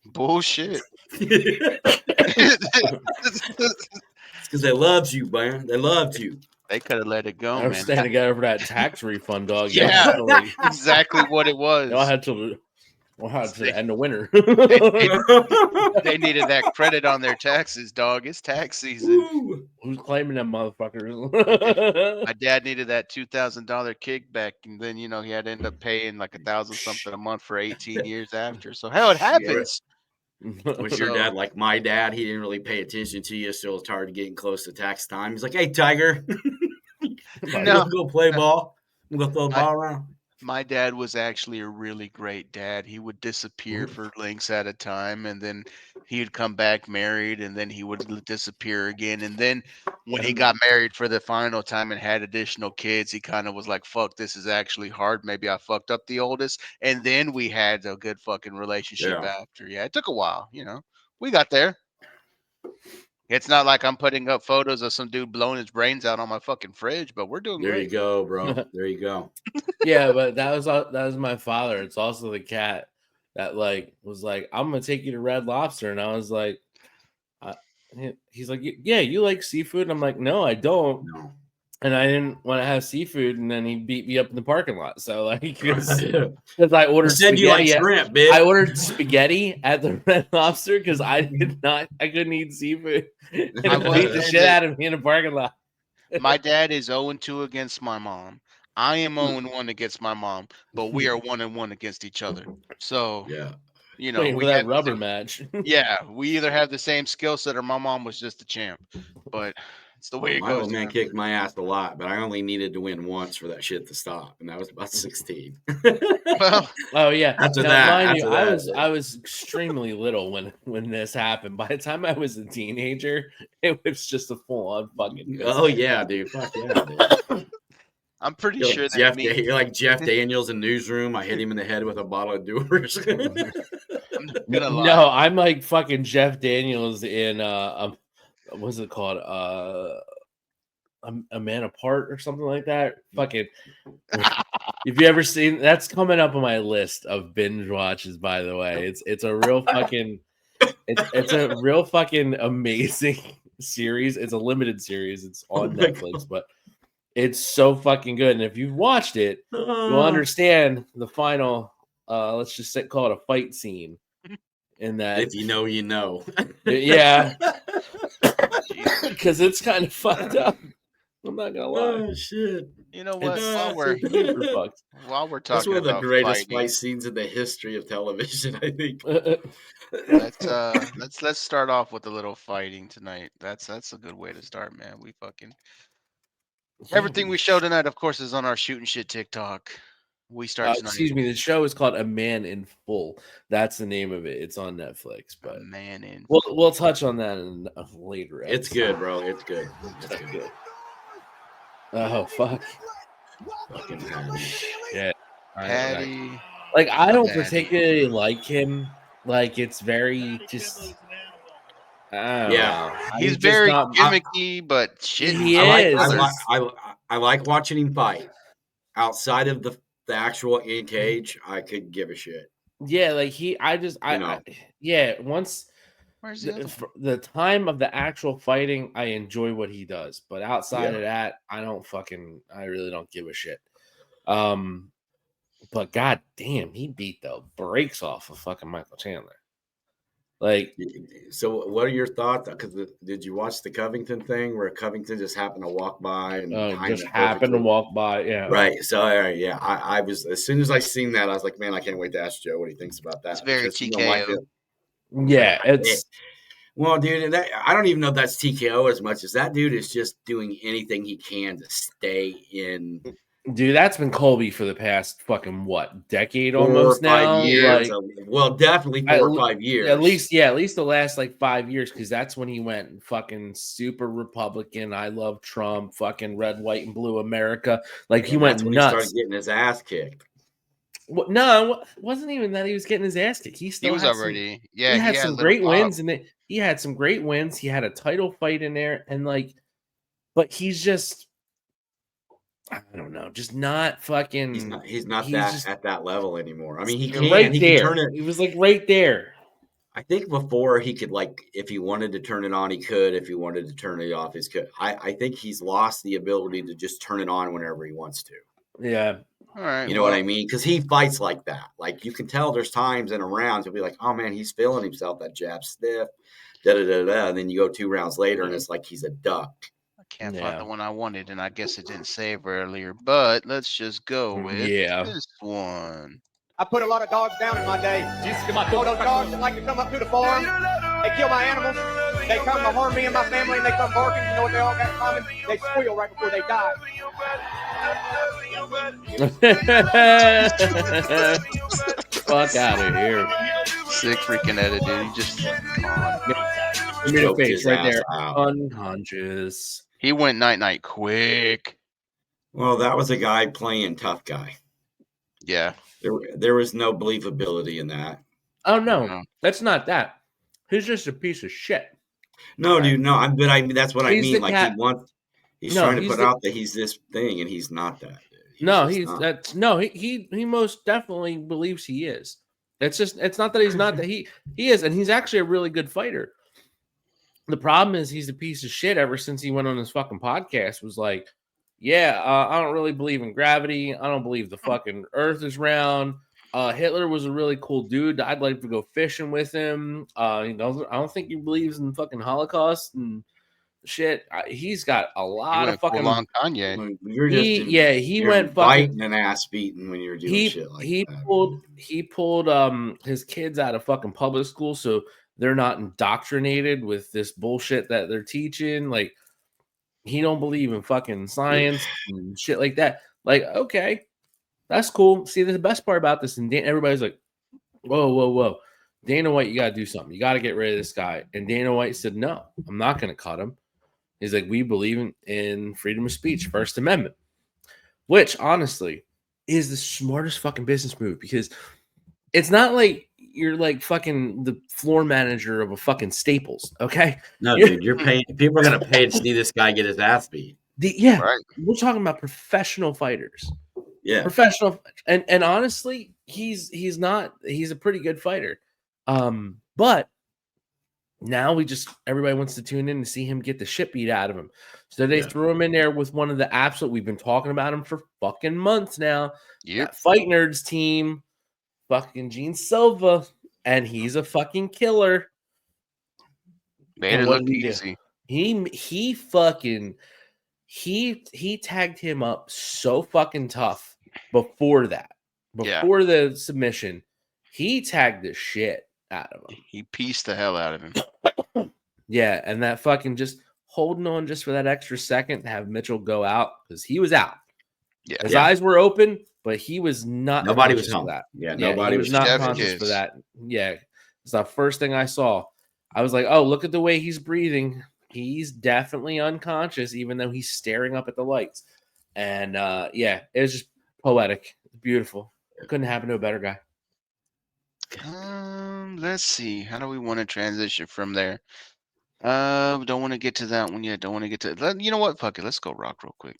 Bullshit. It's because they loved you, man. They loved you. They could have let it go, They're man. staying together for that tax refund, dog. Yeah. Y'all Exactly what it was. Y'all had to Wow, to the end of winter. They needed that credit on their taxes, dog. It's tax season. Woo. Who's claiming them motherfuckers? My dad needed that $2,000 kickback, and then he had to end up paying like 1,000 something a month for 18 years after. So hell, it happens. Was your dad like my dad? He didn't really pay attention to you, so it's hard getting close to tax time. He's like, "Hey, Tiger, No, go play ball. Go throw the I- ball around." My dad was actually a really great dad. He would disappear Mhm. for lengths at a time, and then he would come back married, and then he would disappear again. And then when he got married for the final time and had additional kids, he kind of was like, "Fuck, this is actually hard. Maybe I fucked up the oldest." And then we had a good fucking relationship Yeah. after. Yeah, it took a while. We got there. It's not like I'm putting up photos of some dude blowing his brains out on my fucking fridge, but we're doing There you great. go, bro. There you go. Yeah, but that was my father. It's also the cat that was like, "I'm gonna take you to Red Lobster," and I was like, he's like, "Yeah, you like seafood?" And I'm like, "No, I don't." No. And I didn't want to have seafood, and then he beat me up in the parking lot. So like, because You I ordered said you like spaghetti, shrimp, bitch. I ordered spaghetti at the Red Lobster because I couldn't eat seafood. And I it will beat the say shit that- out of me in the parking lot. My dad is 0-2 against my mom. I am 0-1 against my mom, but we are 1-1 against each other. So, Yeah. Waiting we for that have the rubber same- match. Yeah, we either have the same skill set or my mom was just a champ. But it's the way it My goes. old man Man. kicked my ass a lot, but I only needed to win once for that shit to stop, and that was about 16. Well, Oh yeah. After Now, that, mind you, after I that, was extremely little when this happened. By the time I was a teenager, it was just a full on fucking. oh yeah, dude, fuck yeah, dude. I'm pretty You're sure like that me. you're like Jeff Daniels in Newsroom. I hit him in the head with a bottle of Doers. I'm not gonna lie. No, I'm like fucking Jeff Daniels in what's it called? A Man Apart or something like that. Fucking. If you ever seen, that's coming up on my list of binge watches. By the way, it's a real fucking. It's a real fucking amazing series. It's a limited series. It's on my Netflix, but it's so fucking good. And if you've watched it, you'll Uh, understand the final. Let's just call it a fight scene. In that, if you know, you know. yeah, Jesus. because it's kind of fucked up. I'm not gonna lie. Oh shit! You know what? It's While we're super fucked. That's talking one of the about greatest fighting, fight scenes in the history of television. I think. let's start off with a little fighting tonight. That's a good way to start, man. We fucking everything we show tonight, of course, is on our shooting shit TikTok. We start tonight. Excuse me. The show is called A Man in Full. That's the name of it. It's on Netflix. A But man in. we'll touch on that in a later. It's episode. good, bro. It's good. It's That's good. good. Oh fuck! Fucking Patty. Yeah, Patty. like I don't Patty. particularly like him. Like it's very just. I don't Yeah. know. He's just very not- gimmicky, but shit. He I like, is. I like, I like watching him fight. Outside of the actual in cage, I could give a shit. Yeah, like yeah. Once Where's the other one? the time of the actual fighting, I enjoy what he does, but outside of that, I really don't give a shit. But god damn, he beat the brakes off of fucking Michael Chandler. Like, So, what are your thoughts? Because did you watch the Covington thing where Covington just happened to walk by and timed just it happened to perfectly? walk by, yeah. Right. So, yeah, I was as soon as I seen that, I was like, man, I can't wait to ask Joe what he thinks about that. It's very Because, you know, my TKO. feel- Yeah, it's Well, dude, I don't even know if that's TKO as much as that dude is just doing anything he can to stay in dude, that's been Colby for the past fucking decade 4 or almost 5 now. years. Like, Well, definitely 4 or 5 years. at least the last like 5 years, because that's when he went fucking super Republican. I love Trump, fucking red, white, and blue America. Like he went That's when nuts. he started getting his ass kicked. No, it wasn't even that he was getting his ass kicked. He He was had already. some, Yeah, he had some little great pop. wins, and he had some great wins. He had a title fight in there, and like, but he's just, I don't know, just not fucking. He's not at that level anymore. I mean, he right can there. turn it. He was like right there. I think before he could, like, if he wanted to turn it on, he could. If he wanted to turn it off, he could. I think he's lost the ability to just turn it on whenever he wants to. Yeah, All right. You know what I mean? Because he fights like that. Like you can tell there's times in a round he'll be like, oh man, he's feeling himself. That jab stiff, da da da da. And then you go 2 rounds later and it's like he's a duck. I can't find the one I wanted, and I guess it didn't save earlier. But let's just go with this one. I put a lot of dogs down in my day. All those dogs that like to come up to the farm, they kill my animals, they come to harm me and my family, and they come barking. You know what they all got in common? They squeal right before they die. Fuck out of here. Sick freaking edit, dude. He just Give me the face right there. Unconscious. He went night-night quick. Well, that was a guy playing tough guy. Yeah. There was no believability in that. Oh, no. That's not that. He's just a piece of shit. No, dude, no. But I mean, that's what I mean. Like he's trying to put out that he's this thing, and he's not that. He most definitely believes he is. It's not that he's not that he is, and he's actually a really good fighter. The problem is he's a piece of shit ever since he went on his fucking podcast. Was like, I don't really believe in gravity. I don't believe the fucking earth is round. Hitler was a really cool dude. I'd like to go fishing with him. I don't think he believes in fucking Holocaust and shit. He's got a lot of fucking long Kanye. He went biting an ass beating when you're doing shit like that. He pulled his kids out of fucking public school so they're not indoctrinated with this bullshit that they're teaching. Like, he don't believe in fucking science and shit like that. Like, okay, that's cool. See, the best part about this, and everybody's like, whoa. Dana White, you got to do something. You got to get rid of this guy. And Dana White said, no, I'm not going to cut him. He's like, we believe in freedom of speech, First Amendment, which honestly is the smartest fucking business move, because it's not like you're like fucking the floor manager of a fucking Staples, okay? No, dude, you're paying. People are gonna pay to see this guy get his ass beat. Right. We're talking about professional fighters. Yeah, professional, and honestly, he's a pretty good fighter. But now everybody wants to tune in to see him get the shit beat out of him. So they threw him in there with one of the apps that we've been talking about him for fucking months now. Yeah, Fight Nerds team. Fucking Gene Silva, and he's a fucking killer. Made it look easy. He tagged him up so fucking tough before that. Before the submission, he tagged the shit out of him. He pieced the hell out of him. Yeah, and that fucking just holding on just for that extra second to have Mitchell go out, because he was out. Yeah, his eyes were open, but he was not. Nobody was for that. Yeah, nobody was not conscious for that. Yeah, it's the first thing I saw. I was like, oh, look at the way he's breathing. He's definitely unconscious, even though he's staring up at the lights. And it was just poetic, beautiful. Couldn't happen to a better guy. Let's see. How do we want to transition from there? Don't want to get to that one yet. Don't want to get to. You know what? Fuck it. Let's go rock real quick.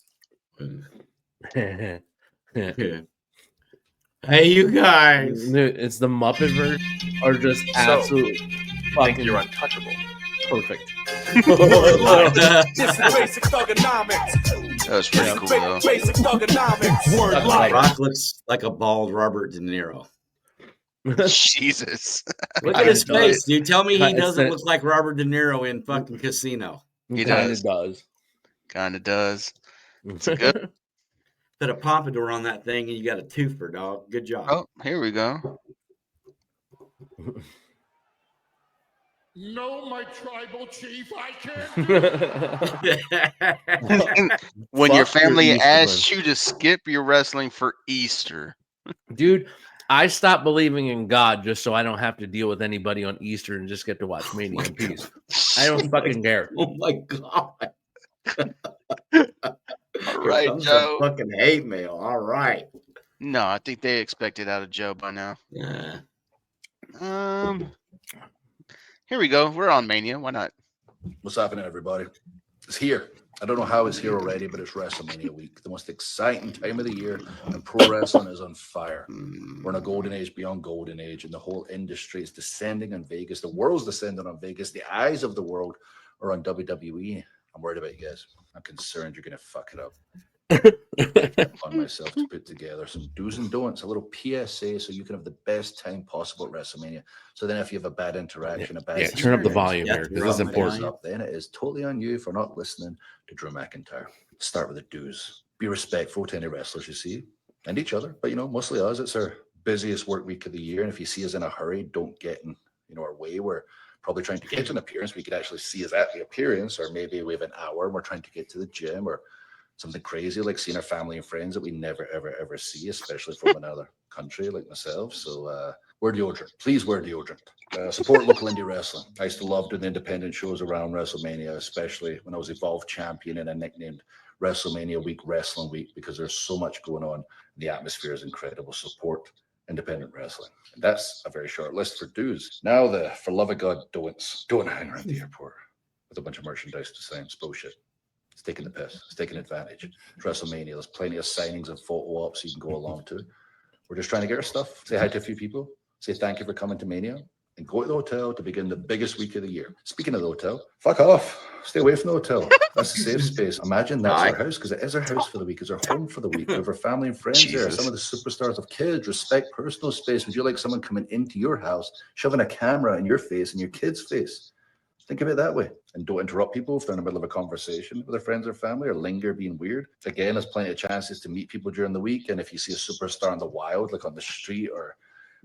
Hey, you guys! It's the Muppet version, or just absolutely fucking. You're untouchable. Perfect. This is basic thugonomics. That was pretty cool, though. Basic thugonomics. Word life. Rock looks like a bald Robert De Niro. Jesus. Look at his face, dude. Tell me he doesn't look like Robert De Niro in fucking Casino. He does. Kind of does. It's good. Put a pompadour on that thing and you got a twofer, dog. Good job. Oh, here we go. No, my tribal chief, I can't. When your family asks you to skip your wrestling for Easter. Dude, I stopped believing in God just so I don't have to deal with anybody on Easter and just get to watch Mania in peace. I don't fucking care. Oh my God. All right, Joe. Fucking hate mail. All right. No, I think they expect it out of Joe by now. Yeah. Here we go. We're on Mania. Why not? What's happening, everybody? It's here. I don't know how it's here already, but it's WrestleMania week, the most exciting time of the year, and pro wrestling is on fire. We're in a golden age beyond golden age, and the whole industry is descending on Vegas. The world's descending on Vegas. The eyes of the world are on WWE. I'm worried about you guys. I'm concerned you're going to fuck it up. on myself to put together some do's and don'ts, a little PSA, so you can have the best time possible at WrestleMania. So then, if you have a bad interaction, a bad turn up the experience, volume here because this is important. then it is totally on you for not listening to Drew McIntyre. Start with the do's. Be respectful to any wrestlers you see and each other, but mostly us. It's our busiest work week of the year, and if you see us in a hurry, don't get in our way. We're probably trying to get to an appearance. We could actually see us at the appearance, or maybe we have an hour and we're trying to get to the gym, or something crazy like seeing our family and friends that we never, ever, ever see, especially from another country like myself. So wear deodorant. Please wear deodorant. Support local indie wrestling. I used to love doing independent shows around WrestleMania, especially when I was Evolve champion and I nicknamed WrestleMania Week Wrestling Week because there's so much going on. The atmosphere is incredible. Support independent wrestling. And that's a very short list for do's. Now the for love of God don'ts. Don't hang around the airport with a bunch of merchandise to sign. It's bullshit. It's taking the piss. It's taking advantage. It's WrestleMania. There's plenty of signings and photo ops you can go along to. We're just trying to get our stuff, say hi to a few people, say thank you for coming to Mania, and go to the hotel to begin the biggest week of the year. Speaking of the hotel, fuck off. Stay away from the hotel. That's a safe space. Imagine that's our house, because it is our house for the week. It's our home for the week. We have our family and friends there. Some of the superstars of kids. Respect personal space. Would you like someone coming into your house, shoving a camera in your face and your kid's face? Think of it that way, and don't interrupt people if they're in the middle of a conversation with their friends or family, or linger being weird. Again, there's plenty of chances to meet people during the week, and if you see a superstar in the wild, like on the street or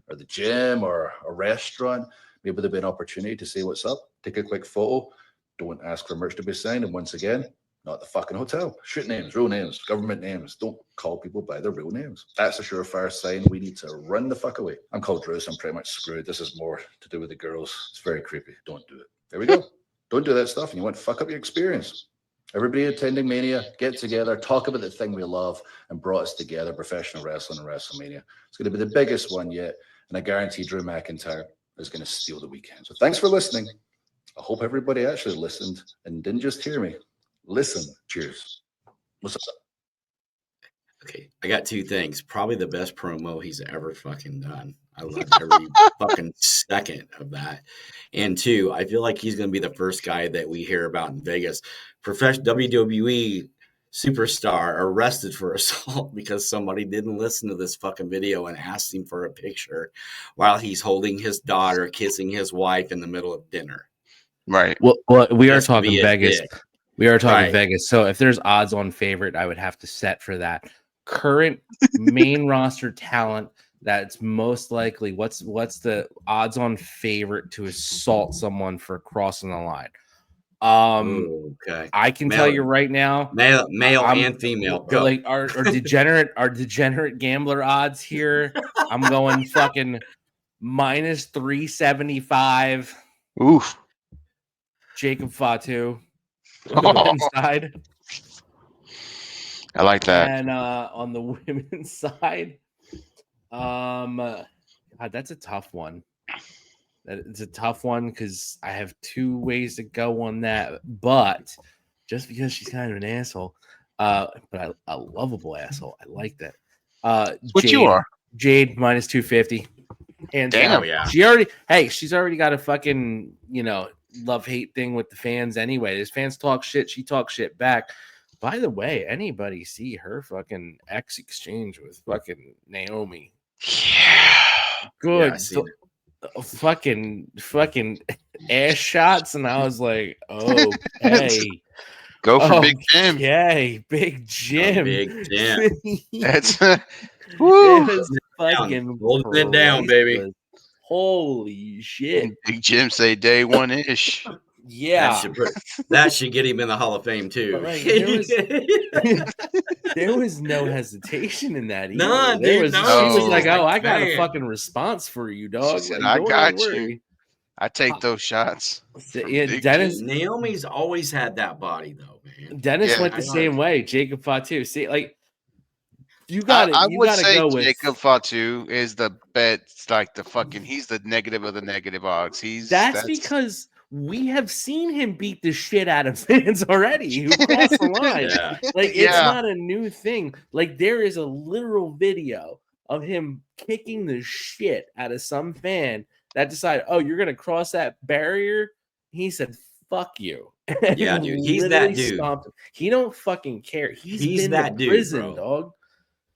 the gym or a restaurant, maybe there'll be an opportunity to say what's up, take a quick photo. Don't ask for merch to be signed, and once again, not the fucking hotel. Shoot names, real names, government names. Don't call people by their real names. That's a surefire sign we need to run the fuck away. I'm called Drew, so I'm pretty much screwed. This is more to do with the girls. It's very creepy. Don't do it. There we go. Don't do that stuff, and you won't fuck up your experience. Everybody attending Mania, get together, talk about the thing we love and brought us together, professional wrestling and WrestleMania. It's going to be the biggest one yet, and I guarantee Drew McIntyre is going to steal the weekend. So thanks for listening. I hope everybody actually listened and didn't just hear me. Listen. Cheers. What's up? Okay, I got two things. Probably the best promo he's ever fucking done. I love every fucking second of that. And two, I feel like he's going to be the first guy that we hear about in Vegas. Professional WWE superstar arrested for assault because somebody didn't listen to this fucking video and asked him for a picture while he's holding his daughter, kissing his wife in the middle of dinner. Right. Well, we are Just to talking be a Vegas. dick. We are talking Right. Vegas. So if there's odds on favorite, I would have to set for that. Current main roster talent that's most likely. What's the odds on favorite to assault someone for crossing the line? Okay. I can tell you right now, male and female. Go. Like our degenerate gambler odds here. I'm going fucking minus 375. Oof. Jacob Fatu on the men's side. I like that. And on the women's side, God, that's a tough one. It's a tough one because I have two ways to go on that. But just because she's kind of an asshole, but a lovable asshole, I like that. What Jade, you are? Jade minus 250. And Damn, yeah. She's already got a fucking love-hate thing with the fans anyway. There's fans talk shit, she talks shit back. By the way, anybody see her fucking ex exchange with fucking Naomi? Yeah. Good. Yeah, I seen fucking ass shots, and I was like, okay. Go for Big Jim. Okay, Big Jim. Big Jim. That's It woo. was fucking Holding it down, baby. priceless. Holy shit. Big Jim say day one ish. Yeah. That should get him in the Hall of Fame too. But, like, there was no hesitation in that. Either. None, She dude, was no. like, "Oh, I got a Man. fucking response for you, dog." She said, Like, "I don't got worry." you. I take those shots. Yeah, Big Dennis. Naomi's always had that body, though, man. Dennis Yeah, went the I same know. way. Jacob Fatu. See, like you got it. I You would got to say go with Jacob Fatu is the bet, like the fucking. He's the negative of the negative odds. That's because we have seen him beat the shit out of fans already who crossed the line. Yeah. Like it's Yeah. not a new thing. Like there is a literal video of him kicking the shit out of some fan that decided, oh, you're gonna cross that barrier. He said, "Fuck you," and Yeah, dude, he's literally that dude. stomped him. He don't fucking care. He's been that to dude, prison, bro. dog.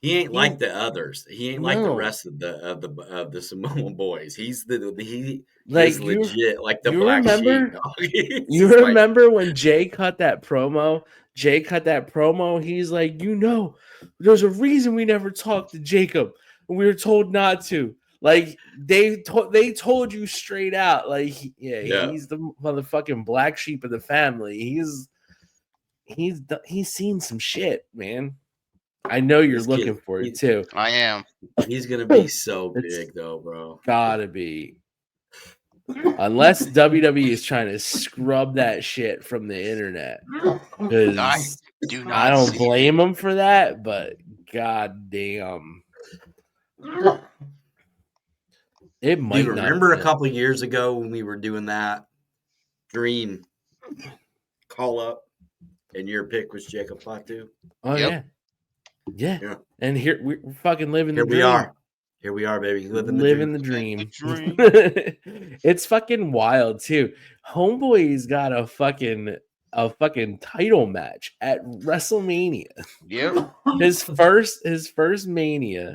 He ain't He's- like the others. He ain't like the No. rest of the Samoan boys. He's he Like, is legit like the you black remember- sheep. Dog. He's You just like- remember when Jay cut that promo? He's like, there's a reason we never talked to Jacob, and we were told not to. Like they told you straight out. Like, Yeah. he's the motherfucking black sheep of the family. He's seen some shit, man. I know you're This looking kid- for he- it too. I am. he's gonna be so It's- big though, bro. Gotta be. Unless WWE is trying to scrub that shit from the internet. I Because do not. I don't see blame them for that, but goddamn. It might Dude, not remember have a couple of years ago when we were doing that dream call up and your pick was Jacob Fatu? Oh, Yep. yeah. Yeah. And here we're fucking living the Here we dream. are. Here we are, baby. Living the dream. the The dream. It's fucking wild too. Homeboy's got a fucking title match at WrestleMania. Yep. His first Mania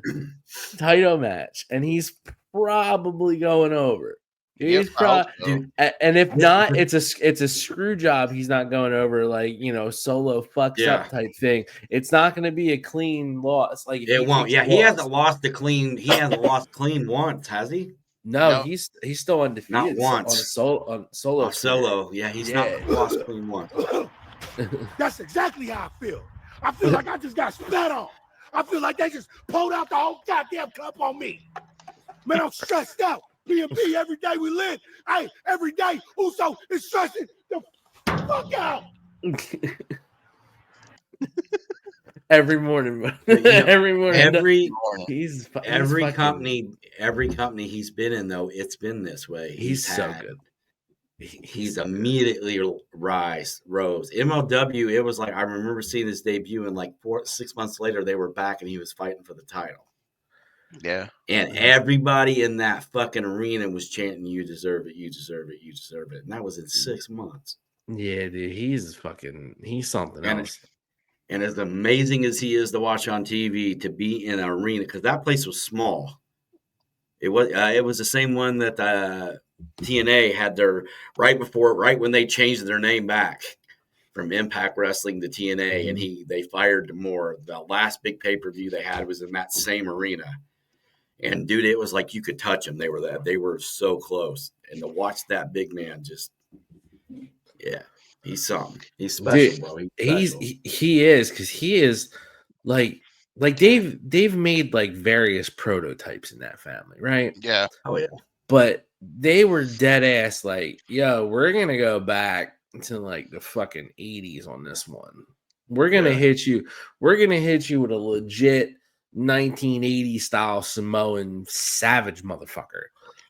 title match, and he's probably going over. He's Yep, I hope so. Dude, and if not, it's a screw job. He's not going over, like, Solo fucks Yeah. up type thing. It's not going to be a clean loss. Like, if it he won't. takes Yeah, a he loss. hasn't lost the clean. He hasn't lost clean once, has he? No, No. he's still undefeated. Not once. on solo. Off solo. Yeah, he's not lost clean once. That's exactly how I feel. I feel like I just got spat on. I feel like they just pulled out the whole goddamn cup on me. Man, I'm stressed out. B&B, every day we live. Hey, every day Uso is stressing the fuck out. Every morning, But, you know, every morning. Every fucking- company he's been in, though, it's been this way. He's so had- good. He's immediately rose. MLW, it was like, I remember seeing his debut, and like 6 months later, they were back and he was fighting for the title. Yeah. And everybody in that fucking arena was chanting, "You deserve it, you deserve it, you deserve it." And that was in 6 months. Yeah, dude, he's something And else. And as amazing as he is to watch on TV, to be in an arena, because that place was small. It was the same one that TNA had their right when they changed their name back from Impact Wrestling to TNA, and they fired more. The last big pay-per-view they had was in that same arena. And dude, it was like you could touch them. They were so close. And to watch that big man he's something. He's special, Dude, bro. He is, because he is like they've made like various prototypes in that family, right? Yeah. Oh yeah. But they were dead ass like, yo, we're gonna go back to like the fucking 80s on this one. We're gonna hit you with a legit 1980 style Samoan savage motherfucker.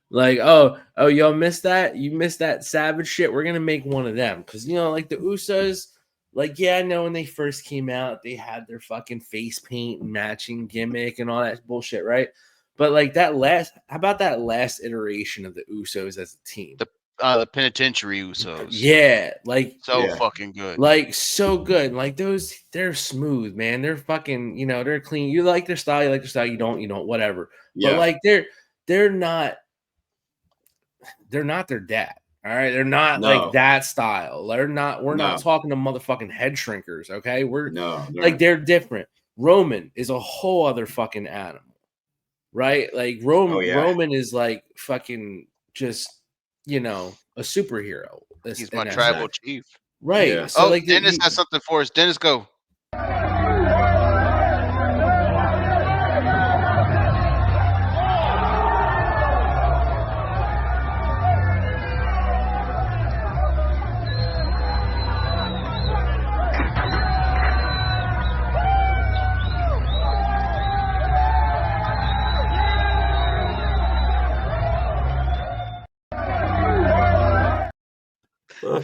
Like, oh, y'all missed that? You missed that savage shit? We're gonna make one of them. Because like the Usos, like, yeah, I know when they first came out, they had their fucking face paint and matching gimmick and all that bullshit, right? But like how about that last iteration of the Usos as a team? The penitentiary Usos. Yeah, like fucking good. like so good. Like those, they're smooth, man. They're fucking, they're clean. You like their style, you don't, whatever. Yeah. But like they're not their dad. All right. They're not like that style. We're not talking to motherfucking head shrinkers. Okay. They're different. Roman is a whole other fucking animal. Right? Like Roman is like fucking just, a superhero. He's my tribal chief. Right. Yeah. So Dennis has something for us. Dennis, go.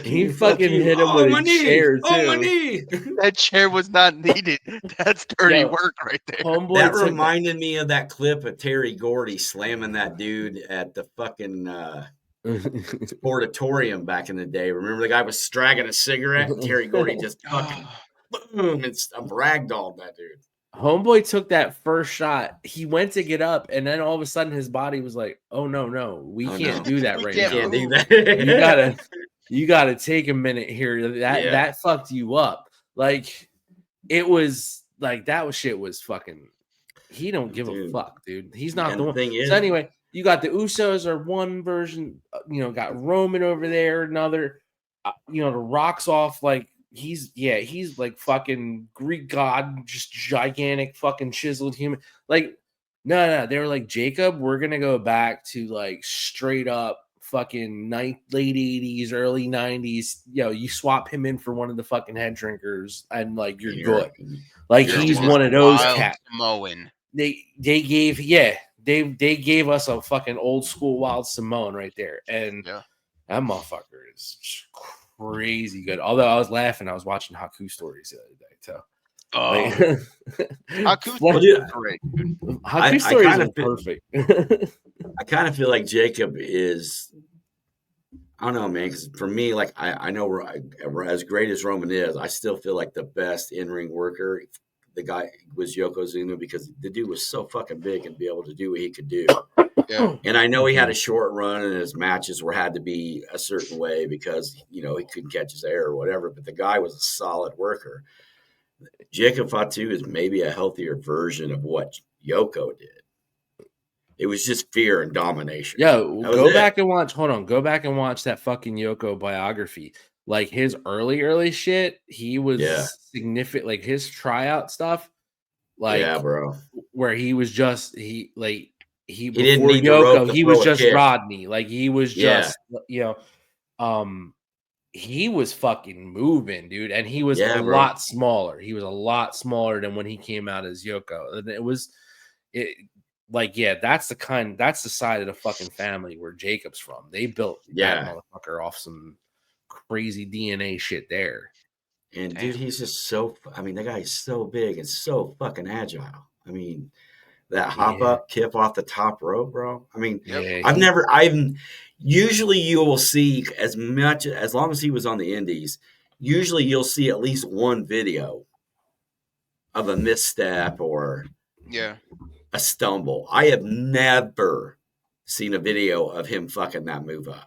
He fucking hit him with a chair too. Oh, my knee. That chair was not needed. That's dirty work right there. Homeboy That took reminded me of that clip of Terry Gordy slamming that dude at the fucking Sportatorium back in the day. Remember the guy was stragging a cigarette? And Terry Gordy just fucking boom and ragdolled that dude. Homeboy took that first shot. He went to get up, and then all of a sudden his body was like, "Oh no, we can't do that right now. Can't do that. you gotta take a minute here. That fucked you up. Like it was like shit was fucking. He don't give a fuck, dude. He's not the one. So anyway, you got the Usos are one version. Got Roman over there, another. The Rock's off like. He's like fucking Greek god, just gigantic fucking chiseled human. Like, no, they were like, Jacob, we're gonna go back to like straight up fucking late 80s, early 90s. You swap him in for one of the fucking head drinkers, and like you're good. Like he's one of those cats. Samoan. They gave us a fucking old school Wild Samoan right there, and that motherfucker is crazy good. Although I was laughing, I was watching Haku stories the other day too. Haku stories great. Haku stories are perfect. I kind of feel like Jacob is. I don't know, man. Because for me, like I know we're as great as Roman is, I still feel like the best in-ring worker. The guy was Yokozuna because the dude was so fucking big and be able to do what he could do. Yeah. And I know he had a short run and his matches had to be a certain way because, he couldn't catch his air or whatever, but the guy was a solid worker. Jacob Fatu is maybe a healthier version of what Yoko did. It was just fear and domination. Go back and watch that fucking Yoko biography. Like his early shit, he was significant. Like his tryout stuff, like bro, where he was just he didn't need Yoko, he was just Rodney. Like he was just he was fucking moving, dude, and he was a lot smaller. He was a lot smaller than when he came out as Yoko. And that's the side of the fucking family where Jacob's from. They built that motherfucker off some crazy DNA shit there. And dude, he's just so. I mean, the guy's so big and so fucking agile. I mean, that hop up, kip off the top rope, bro. I mean, usually you will see as long as he was on the indies, usually you'll see at least one video of a misstep or a stumble. I have never seen a video of him fucking that move up.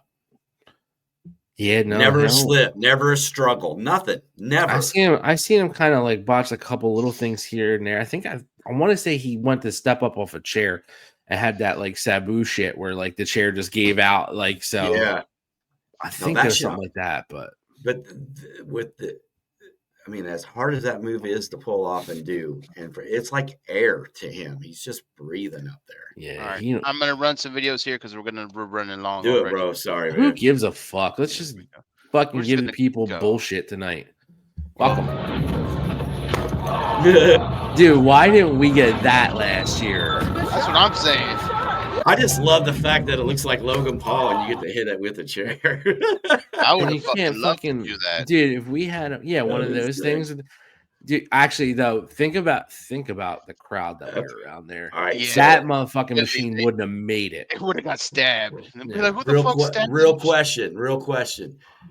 Never a slip, never a struggle, nothing, never. I seen him kind of like botch a couple little things here and there. I think I want to say he went to step up off a chair and had that like Sabu shit where like the chair just gave out, like so. Yeah, I think there's something like that, but I mean, as hard as that move is to pull off and do, it's like air to him. He's just breathing up there. Yeah. All right. I'm going to run some videos here because we're running long. Do already. it, bro. Sorry, man. Who gives a fuck? Let's just fucking give the people bullshit tonight. Fuck them. Dude, why didn't we get that last year? That's what I'm saying. I just love the fact that it looks like Logan Paul and you get to hit it with a chair. I would have loved to do that. Dude, if we had one of those things. Dude, actually though, think about the crowd that were around there. All right, that motherfucking machine wouldn't have made it. It would have got stabbed. Real question.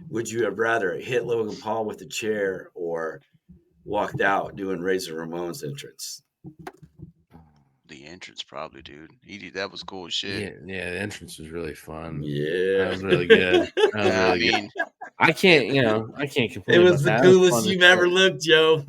Would you have rather hit Logan Paul with a chair or walked out doing Razor Ramon's entrance? The entrance, probably, dude. That was cool as shit. Yeah, the entrance was really fun. Yeah, that was really good. I can't complain. It was the coolest you've ever looked, Joe.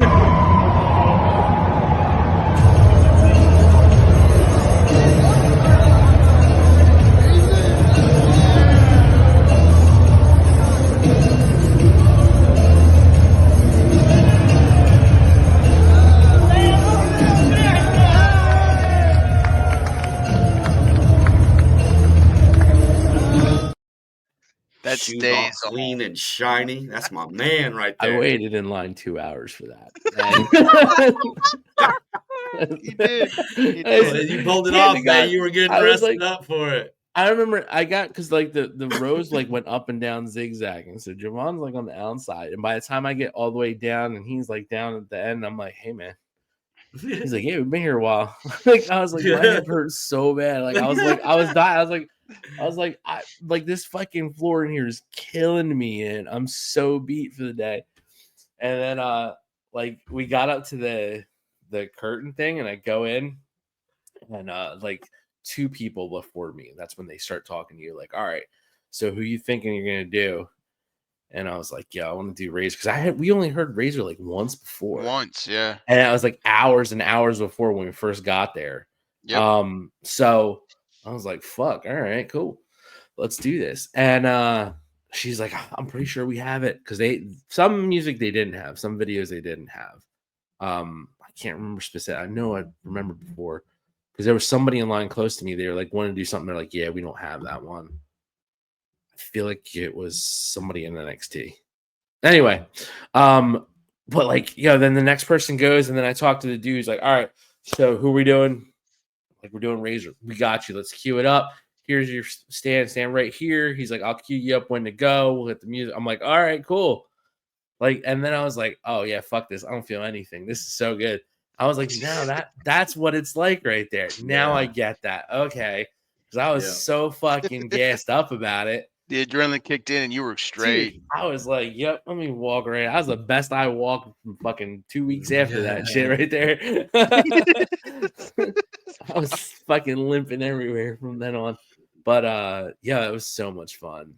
That stays clean and shiny. That's my man right there. I waited in line 2 hours for that. You did. You pulled it off, man. You were getting dressed up for it. I remember I got because like the rows like went up and down zigzagging. So Jovan's like on the outside, and by the time I get all the way down and he's like down at the end, I'm like, hey man. He's like, yeah, we've been here a while. Like I was like, my head hurts so bad. Like I was dying. I was like, I was like, this fucking floor in here is killing me, and I'm so beat for the day. And then like we got up to the curtain thing, and I go in, and like 2 people before me. That's when they start talking to you, like, all right, so who you thinking you're gonna do? And I was like, yeah, I want to do Razor, because we only heard Razor like once before. Once, yeah. And I was like hours and hours before when we first got there. Yep. So I was like, fuck, all right, cool. Let's do this. And she's like, I'm pretty sure we have it, because some music they didn't have, some videos they didn't have. I can't remember specific. I know I remember before, because there was somebody in line close to me. They were like, wanting to do something. They're like, yeah, we don't have that one. I feel like it was somebody in NXT. Anyway, but like, then the next person goes, and then I talk to the dudes like, all right, so who are we doing? Like, we're doing Razor. We got you. Let's cue it up. Here's your stand right here. He's like, I'll cue you up when to go. We'll hit the music. I'm like, all right, cool. Like, and then I was like, oh yeah, fuck this. I don't feel anything. This is so good. I was like, no, that's what it's like right there. Now I get that. Okay. Because I was so fucking gassed up about it. The adrenaline kicked in and you were straight. Dude, I was like, yep, let me walk around. That was the best I walked from fucking 2 weeks after that shit right there. I was fucking limping everywhere from then on. But yeah, it was so much fun.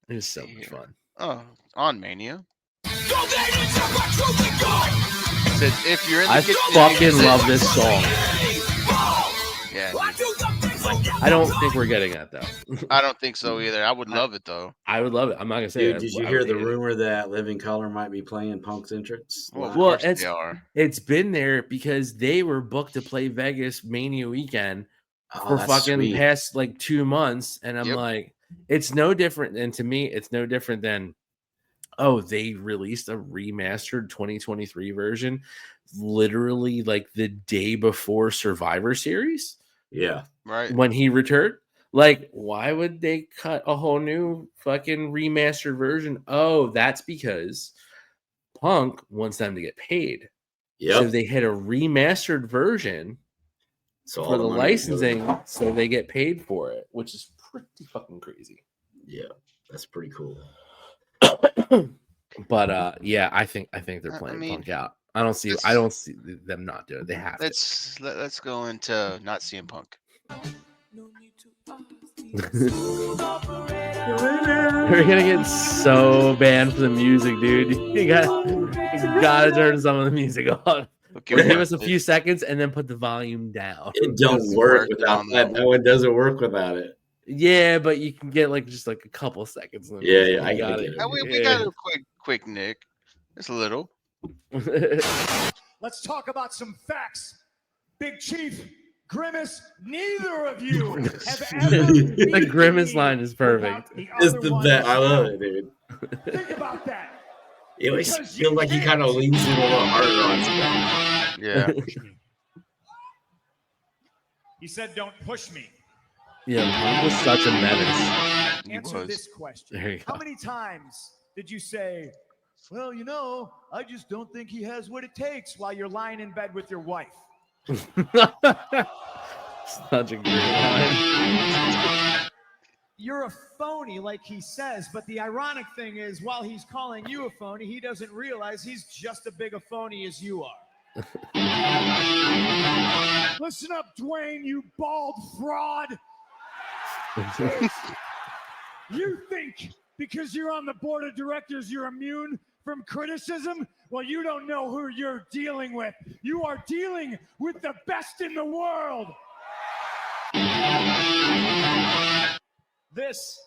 It was so much fun. Oh, on Mania. Said, if you're in the I fucking love this song. Yeah, dude. I don't think we're getting that though. I don't think so either. I would love it though. I would love it. I'm not gonna say Dude, that. did you hear the rumor that Living Color might be playing Punk's entrance? Well, it's been there because they were booked to play Vegas Mania weekend for fucking past like 2 months, and I'm like, it's no different. And to me, it's no different than, oh, they released a remastered 2023 version literally like the day before Survivor Series. Yeah. Right. When he returned. Like, why would they cut a whole new fucking remastered version? Oh, that's because Punk wants them to get paid. Yeah. So they had a remastered version for the licensing, so they get paid for it, which is pretty fucking crazy. Yeah, that's pretty cool. But yeah, I think they're playing Punk out. I don't see them not doing it. They have let's go into not seeing Punk. We're gonna get so banned for the music, dude. You gotta turn some of the music on. Okay, give us a few seconds and then put the volume down. It don't work without that. No, it doesn't work without it. Yeah, but you can get just a couple seconds. Yeah, I got it. We got a quick Nick. Just a little. Let's talk about some facts. Big Chief, Grimace, neither of you have ever the Grimace line is perfect. It's the best. I love it, dude. Think about that. It always feels like he kind of leans in a little harder on stuff. Yeah. He said, "Don't push me." Yeah, he was such a menace. Answer this question. How many times did you say, well, I just don't think he has what it takes while you're lying in bed with your wife? Such a great line. You're a phony, like he says, but the ironic thing is, while he's calling you a phony, he doesn't realize he's just as big a phony as you are. Listen up, Dwayne, you bald fraud. You think because you're on the board of directors, you're immune from criticism? Well, you don't know who you're dealing with. You are dealing with the best in the world. This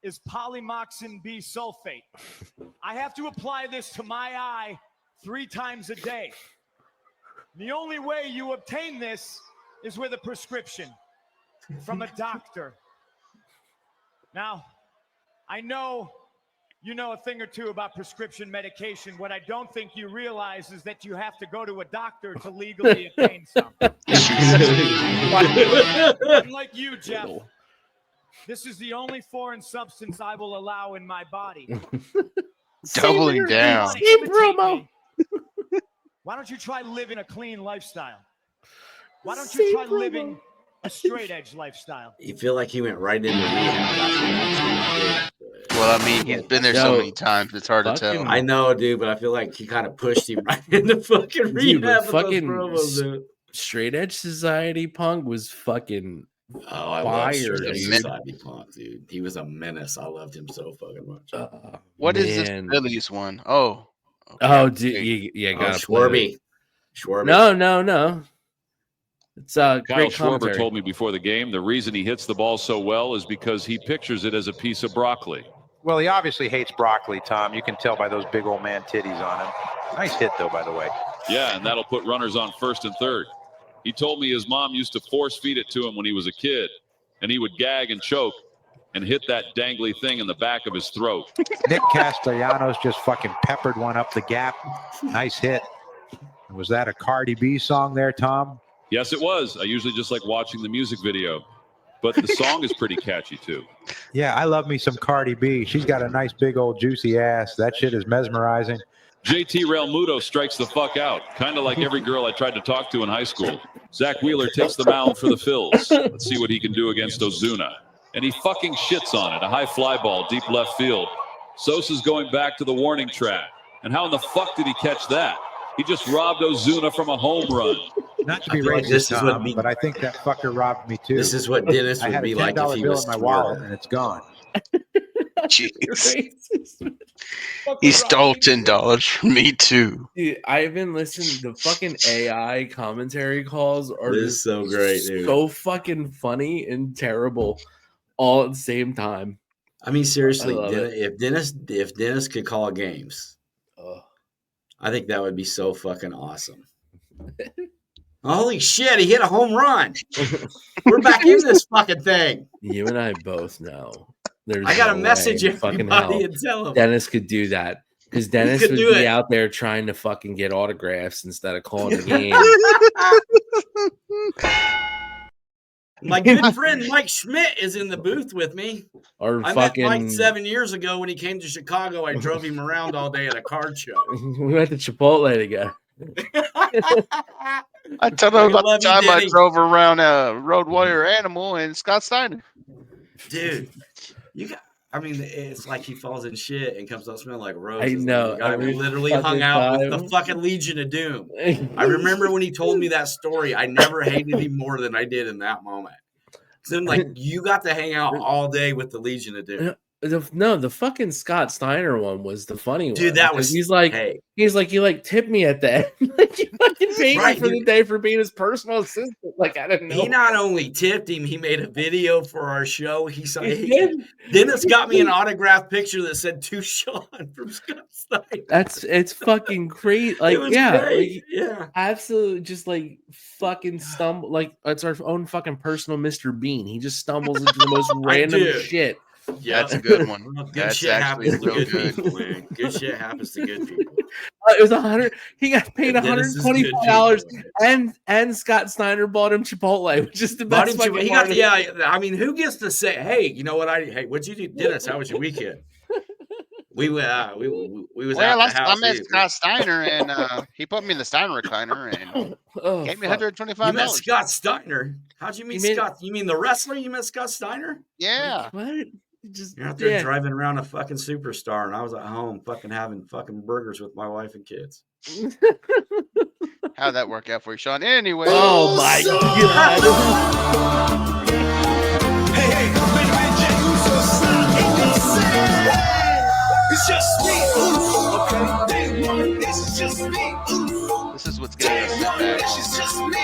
is polymoxin B sulfate. I have to apply this to my eye 3 times a day. The only way you obtain this is with a prescription from a doctor. Now, I know you know a thing or two about prescription medication. What I don't think you realize is that you have to go to a doctor to legally obtain some. Unlike you, Jeff, this is the only foreign substance I will allow in my body. Doubling down. Why don't you try living a clean lifestyle? Why don't you try living a straight edge lifestyle. You feel like he went right into rehab. Well, I mean, he's been there so many times. It's hard to tell. I know, dude, but I feel like he kind of pushed him right into fucking Dude, rehab but with those fucking promos, dude. Straight Edge Society Punk was fucking I love fire, Straight Edge dude. Society Punk, dude. He was a menace. I loved him so fucking much. What is this Phillies one? Oh. Okay. Oh, dude, you gotta play it. Schwarby. No. It's Kyle great Schwarber commentary. told me before the game the reason he hits the ball so well is because he pictures it as a piece of broccoli. Well, he obviously hates broccoli, Tom. You can tell by those big old man titties on him. Nice hit, though, by the way. Yeah, and that'll put runners on first and third. He told me his mom used to force feed it to him when he was a kid, and he would gag and choke and hit that dangly thing in the back of his throat. Nick Castellanos just fucking peppered one up the gap. Nice hit. Was that a Cardi B song there, Tom? Yes, it was. I usually just like watching the music video, but the song is pretty catchy too. Yeah, I love me some Cardi B. She's got a nice big old juicy ass. That shit is mesmerizing. JT Realmuto strikes the fuck out, kind of like every girl I tried to talk to in high school. Zach Wheeler takes the mound for the Phils. Let's see what he can do against Ozuna. And he fucking shits on it. A high fly ball, deep left field. Sosa's going back to the warning track. And how in the fuck did he catch that? He just robbed Ozuna from a home run. Not to be racist, Tom, but I think that fucker robbed me too. This is what Dennis would be like if he was I had a $10 bill in my wallet and it's gone. Jeez. He stole $10 from me too. Dude, I've been listening to fucking AI commentary calls are This is so great, dude. So fucking funny and terrible all at the same time. I mean, seriously, I love if Dennis could call games, I think that would be so fucking awesome. Holy shit, he hit a home run. We're back in this fucking thing. You and I both know. I got to message everybody and tell him. Dennis could do that. Because Dennis would be out there trying to fucking get autographs instead of calling the game. My good friend Mike Schmidt is in the booth with me. I met Mike 7 years ago when he came to Chicago. I drove him around all day at a card show. We went to Chipotle together. I told him about the time I drove around a Road Warrior Animal and Scott Steiner. Dude, it's like he falls in shit and comes out smelling like roses. I know. We literally hung out with the fucking Legion of Doom. I remember when he told me that story, I never hated him more than I did in that moment. So I'm like, you got to hang out all day with the Legion of Doom. The fucking Scott Steiner one was the funny one. Dude, that was you tipped me at the end. Like you fucking paid me for the day for being his personal assistant. Like I didn't know. He not only tipped him, he made a video for our show. Dennis got me an autographed picture that said "To Sean" from Scott Steiner. It's fucking crazy. Like great. Absolutely, just like fucking stumble. Like it's our own fucking personal Mr. Bean. He just stumbles into the most random shit. Yeah, that's a good one. Good shit happens to good people, man. Good shit happens to good people. It was $100. He got paid $125, and Scott Steiner bought him Chipotle, which is the best. I mean, who gets to say, "Hey, you know what? What'd you do, Dennis? How was your weekend?" We was I met Scott Steiner and he put me in the Steiner recliner and gave me $125. You met Scott Steiner? How'd you meet Scott? You mean the wrestler? You met Scott Steiner? Yeah. What? You're out there driving around a fucking superstar, and I was at home fucking having fucking burgers with my wife and kids. How'd that work out for you, Sean? Anyway. Oh my God. It's just me. Okay. It's just me. This is what's getting us back. It's just me.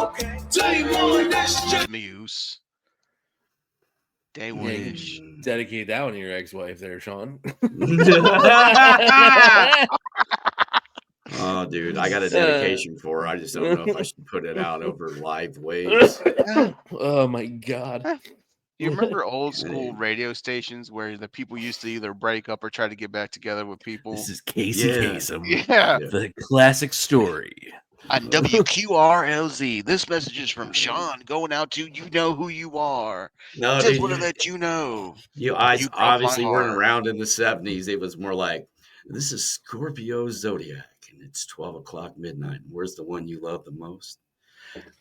Okay. Day one. That's just me. Day one. Dedicate that one to your ex-wife there, Sean. Oh, dude, I got a dedication for her. I just don't know if I should put it out over live waves. Oh my God. You remember old school radio stations where the people used to either break up or try to get back together with people? This is Casey Kasem. Yeah. The classic story. On WQRLZ, this message is from Sean going out to you know who you are. No, just want to let you know. You obviously weren't around in the 70s. It was more like, this is Scorpio Zodiac, and it's 12 o'clock midnight. Where's the one you love the most?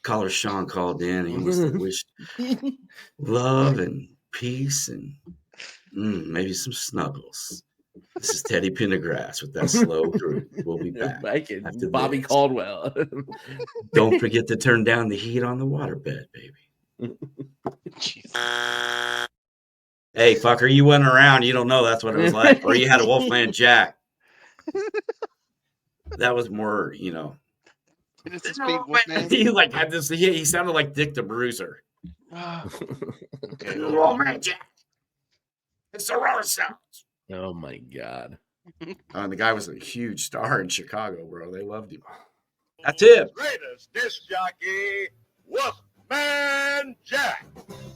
Caller Sean called in. He must have wished love and peace and maybe some snuggles. This is Teddy Pendergrass with that slow groove. We'll be back after Bobby this. Caldwell. Don't forget to turn down the heat on the waterbed, baby. Hey, fucker, you went around. You don't know that's what it was like. Or you had a Wolfman Jack. That was more, you know. He like had this. He sounded like Dick the Bruiser. Okay. Wolfman Jack. It's the roar sounds. Oh my god. And the guy was a huge star in Chicago, bro. They loved him. That's it. Greatest disc jockey, Wolfman Jack.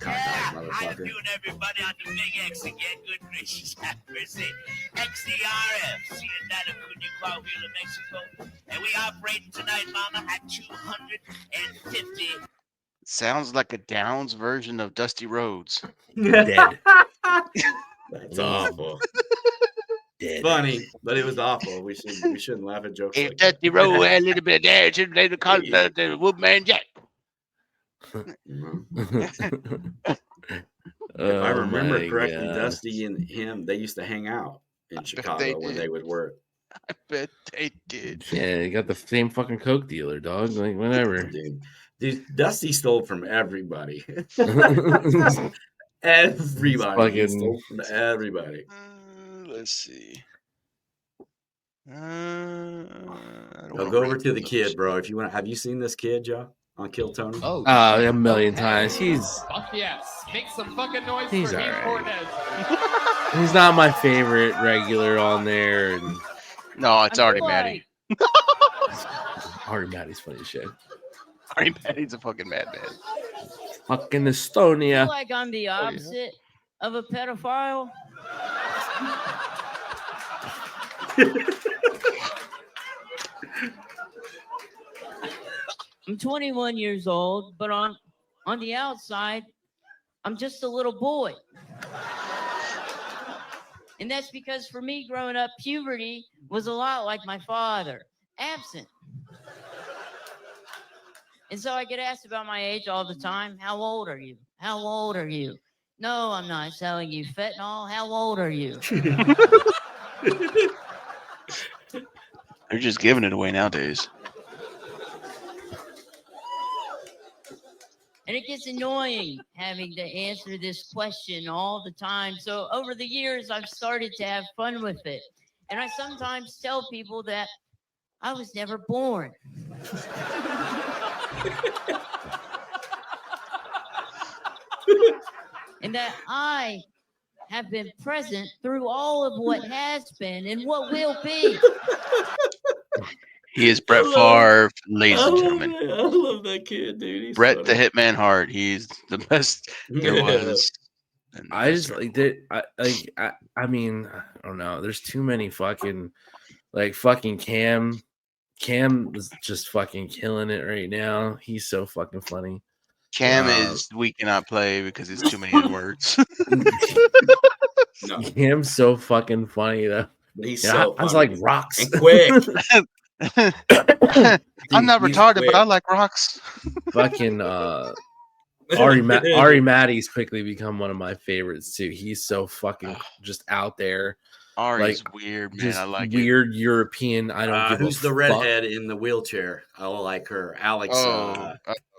How you doing, everybody, on the big X again? Good gracious, have mercy. XCRF, Ciudad Cunicua, Wheeler, Mexico. And we operating tonight, mama, at 250. Sounds like a Downs version of Dusty Rhodes. Dead. That's awful. Dead. Funny, but it was awful. We shouldn't laugh at jokes If like that. Dusty Rhodes had a little bit of there, it should have called the Wolfman Jack. If I remember correctly, God. Dusty and him, they used to hang out in Chicago when they would work. I bet they did. Yeah, you got the same fucking Coke dealer, dog. Like, whatever. Dude, Dusty stole from everybody. Everybody. He stole from everybody. Let's see. Go over to the kid, bro. If you want, have you seen this kid, Joe, on Kill Tony? Oh, a million times. Fuck yes. Make some fucking noise He's for Dave alright. Cortez. He's not my favorite regular on there. And no, it's Artie Matty. Artie Matty's funny as shit. Artie Matty's a fucking madman. Fucking I Estonia. feel like I'm the opposite of a pedophile. I'm 21 years old, but on the outside, I'm just a little boy. And that's because for me, growing up, puberty was a lot like my father, absent. And so I get asked about my age all the time. How old are you? How old are you? No, I'm not selling you fentanyl. How old are you? They're just giving it away nowadays. And it gets annoying having to answer this question all the time. So over the years, I've started to have fun with it. And I sometimes tell people that I was never born. And that I have been present through all of what has been and what will be. He is Brett Favre, ladies and gentlemen. I love that kid, dude. He's Brett funny. the Hitman Hart. He's the best there was. I just like that. I mean, I don't know. There's too many fucking Cam. Cam is just fucking killing it right now. He's so fucking funny. Cam is we cannot play because it's too many words. No. Cam's so fucking funny though. He's Yeah, so I was funny. like rocks And quick. I'm not He's retarded, quick. but I like rocks. Fucking Ari Matty's quickly become one of my favorites too. He's so fucking just out there. Ari's weird, man. Just I like weird European. I don't give Who's a the fuck. redhead in the wheelchair? I like her. Alex.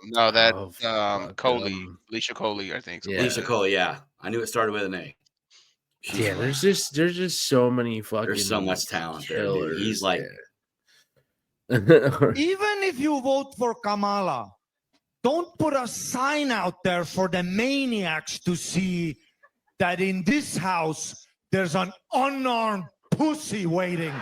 No, that fuck, Coley, Alicia Coley, I think. Yeah. Lisa Cole, yeah. I knew it started with an A. She's Yeah, funny. there's just so many fucking. There's so much talent there, dude. killers, He's like, Even if you vote for Kamala, don't put a sign out there for the maniacs to see that in this house there's an unarmed pussy waiting.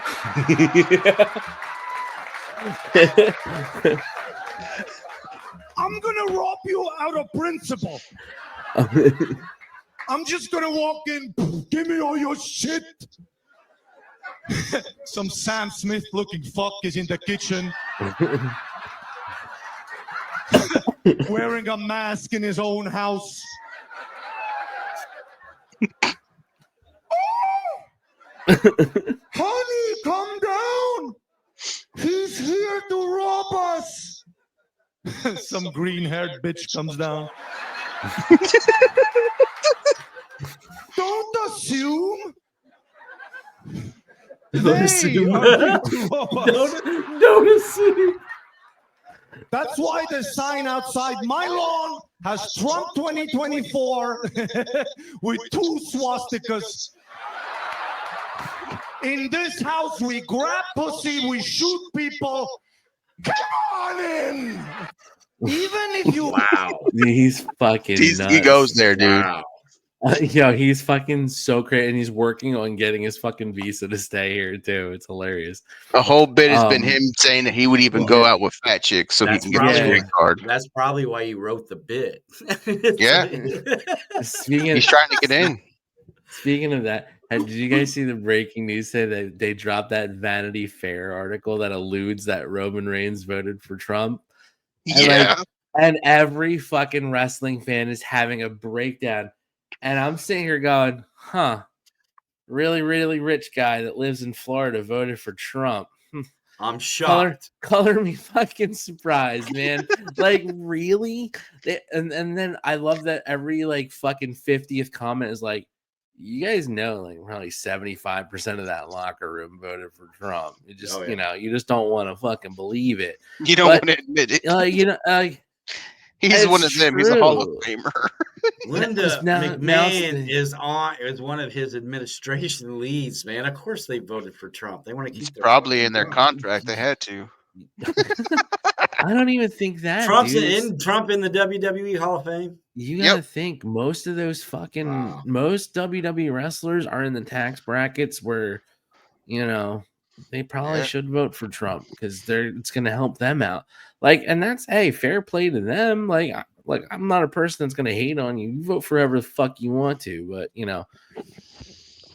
I'm gonna rob you out of principle. I'm just gonna walk in, give me all your shit. Some Sam Smith looking fuck is in the kitchen. Wearing a mask in his own house. Honey, come down. He's here to rob us. Some green-haired bitch comes down. Don't assume. Don't assume. Don't assume. That's why the sign outside my lawn has Trump 2024 with 2 swastikas. In this house, we grab pussy, we shoot people. Come on in. Even if you He's fucking nuts. He goes there, dude. Wow. Yo, he's fucking so crazy, and he's working on getting his fucking visa to stay here too. It's hilarious. A whole bit has been him saying that he would even go out with fat chicks so he can get his green card. That's probably why he wrote the bit. Yeah. He's trying to get in. Speaking of that, did you guys see the breaking news say that they dropped that Vanity Fair article that alludes that Roman Reigns voted for Trump? And and every fucking wrestling fan is having a breakdown. And I'm sitting here going, really, really rich guy that lives in Florida voted for Trump. I'm shocked. Color me fucking surprised, man. Like, really? And then I love that every like fucking 50th comment is like, you guys know, like probably 75% of that locker room voted for Trump. You just, you know, you just don't want to fucking believe it. You don't want to admit it. You know, he's one of them. He's a Hall of Famer. Linda McMahon is one of his administration leads, man. Of course they voted for Trump. They want to keep their probably in their contract. They had to. I don't even think that Trump in the WWE Hall of Fame. You gotta think most of those fucking most WWE wrestlers are in the tax brackets where, you know, they probably should vote for Trump because it's gonna help them out. Like, and that's fair play to them. Like I'm not a person that's gonna hate on you. You vote for whoever the fuck you want to, but you know,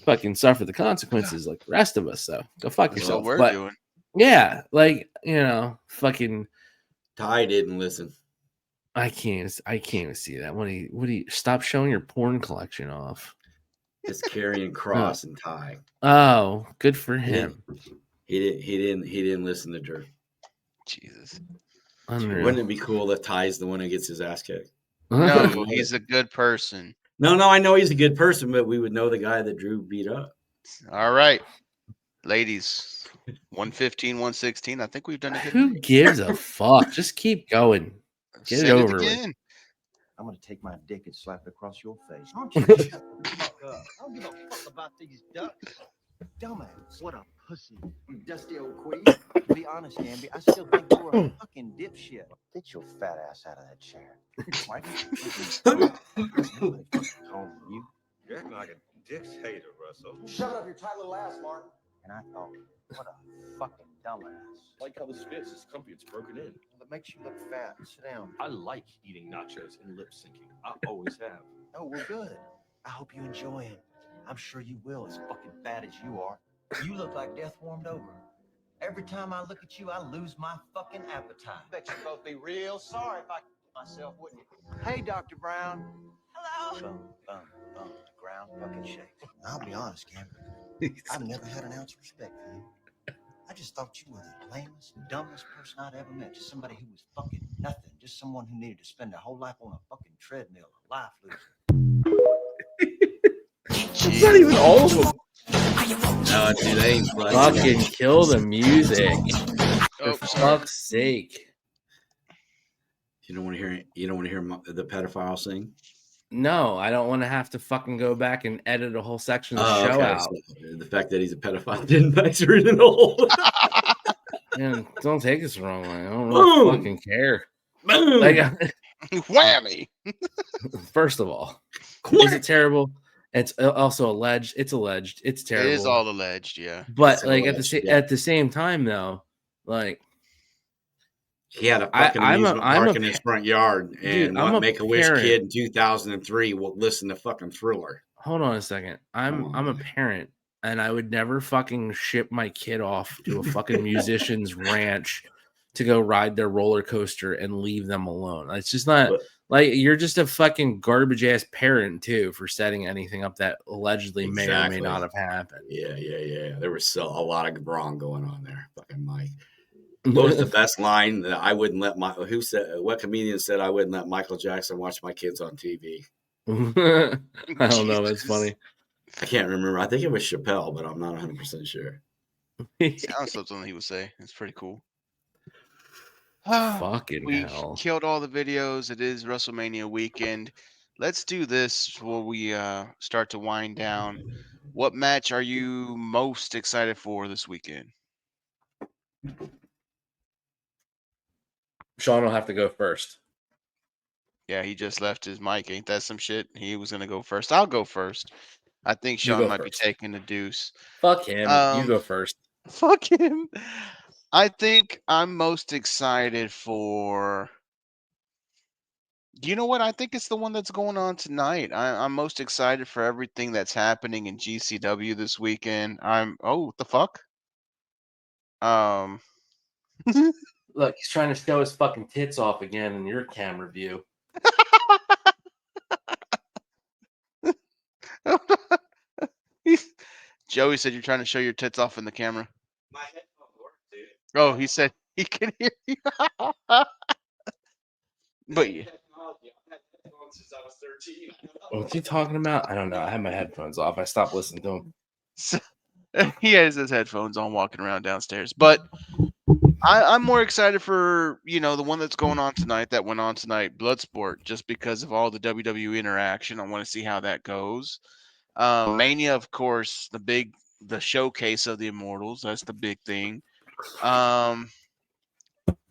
fucking suffer the consequences like the rest of us. So go fuck yourself. What we're doing. Yeah, like, you know, fucking Ty didn't listen. I can't even see that. What do you stop showing your porn collection off? It's Karrion Kross and Ty. Oh, good for him. He didn't listen to Drew. Jesus. Unreal. Wouldn't it be cool if Ty's the one who gets his ass kicked? No, he's a good person. No, I know he's a good person, but we would know the guy that Drew beat up. All right. Ladies, 115, 116. I think we've done it. Who gives a fuck? Just keep going. Get it over with. I'm gonna take my dick and slap it across your face. Don't you shut the fuck up. I don't give a fuck about these ducks. Dumbass. What a pussy. You dusty old queen. Be honest, Gamby. I still think you're a fucking dipshit. Get your fat ass out of that chair. Why you? You're acting like a dick's hater, Russell. Shut up your tight little ass, Mark. And I thought, what a fucking dumbass. I like how this fits. It's comfy. It's broken in. Well, it makes you look fat. Sit down. I like eating nachos and lip syncing. I always have. Oh, well, good. I hope you enjoy him. I'm sure you will, as fucking fat as you are. You look like death warmed over. Every time I look at you, I lose my fucking appetite. Bet you'd both be real sorry if I myself, wouldn't you? Hey, Dr. Brown. Hello. Boom, boom, boom. The ground fucking shakes. I'll be honest, Cameron. I've never had an ounce of respect for you. I just thought you were the lamest, dumbest person I'd ever met. Just somebody who was fucking nothing. Just someone who needed to spend their whole life on a fucking treadmill, a life loser. It's not even all of them. No, dude, they ain't fucking kill the music. For fuck's sake. You don't want to hear it. You don't want to hear the pedophile sing. No, I don't want to have to fucking go back and edit a whole section of the show out. So the fact that he's a pedophile didn't factor in at all. Man, don't take this the wrong way. I don't really fucking care. Like, whammy. First of all, is it terrible? It's also alleged. It's alleged. It's terrible. It is all alleged, yeah. But it's like alleged, at the same time, though, like he had a fucking amusement park in his front yard, and dude, Make-A-Wish kid in 2003 will listen to fucking Thriller. Hold on a second. I'm a parent, and I would never fucking ship my kid off to a fucking musician's ranch to go ride their roller coaster and leave them alone. It's just not. Like, you're just a fucking garbage ass parent too for setting anything up that allegedly may or may not have happened. Yeah. There was still a lot of wrong going on there. Fucking Mike. What was the best line that I wouldn't let what comedian said I wouldn't let Michael Jackson watch my kids on TV? I don't know. That's funny. I can't remember. I think it was Chappelle, but I'm not 100% sure. Sounds something he would say. It's pretty cool. Fucking We've hell. killed all the videos. It is WrestleMania weekend. Let's do this before we start to wind down. What match are you most excited for this weekend? Sean will have to go first. Yeah, he just left his mic. Ain't that some shit? He was gonna go first. I'll go first. I think You Sean go might be first. taking the deuce. Fuck him. You go first. Fuck him. I think I'm most excited for. You know what? I think it's the one that's going on tonight. I'm most excited for everything that's happening in GCW this weekend. Oh, what the fuck? Look, he's trying to show his fucking tits off again in your camera view. Joey said you're trying to show your tits off in the camera. My headphones work, dude. Oh, he said he can hear you. But yeah. What's he talking about? I don't know. I had my headphones off. I stopped listening to him. So, he has his headphones on walking around downstairs. But I'm more excited for, the one that's going on tonight, that went on tonight, Bloodsport, just because of all the WWE interaction. I want to see how that goes. Mania, of course, the showcase of the Immortals. That's the big thing.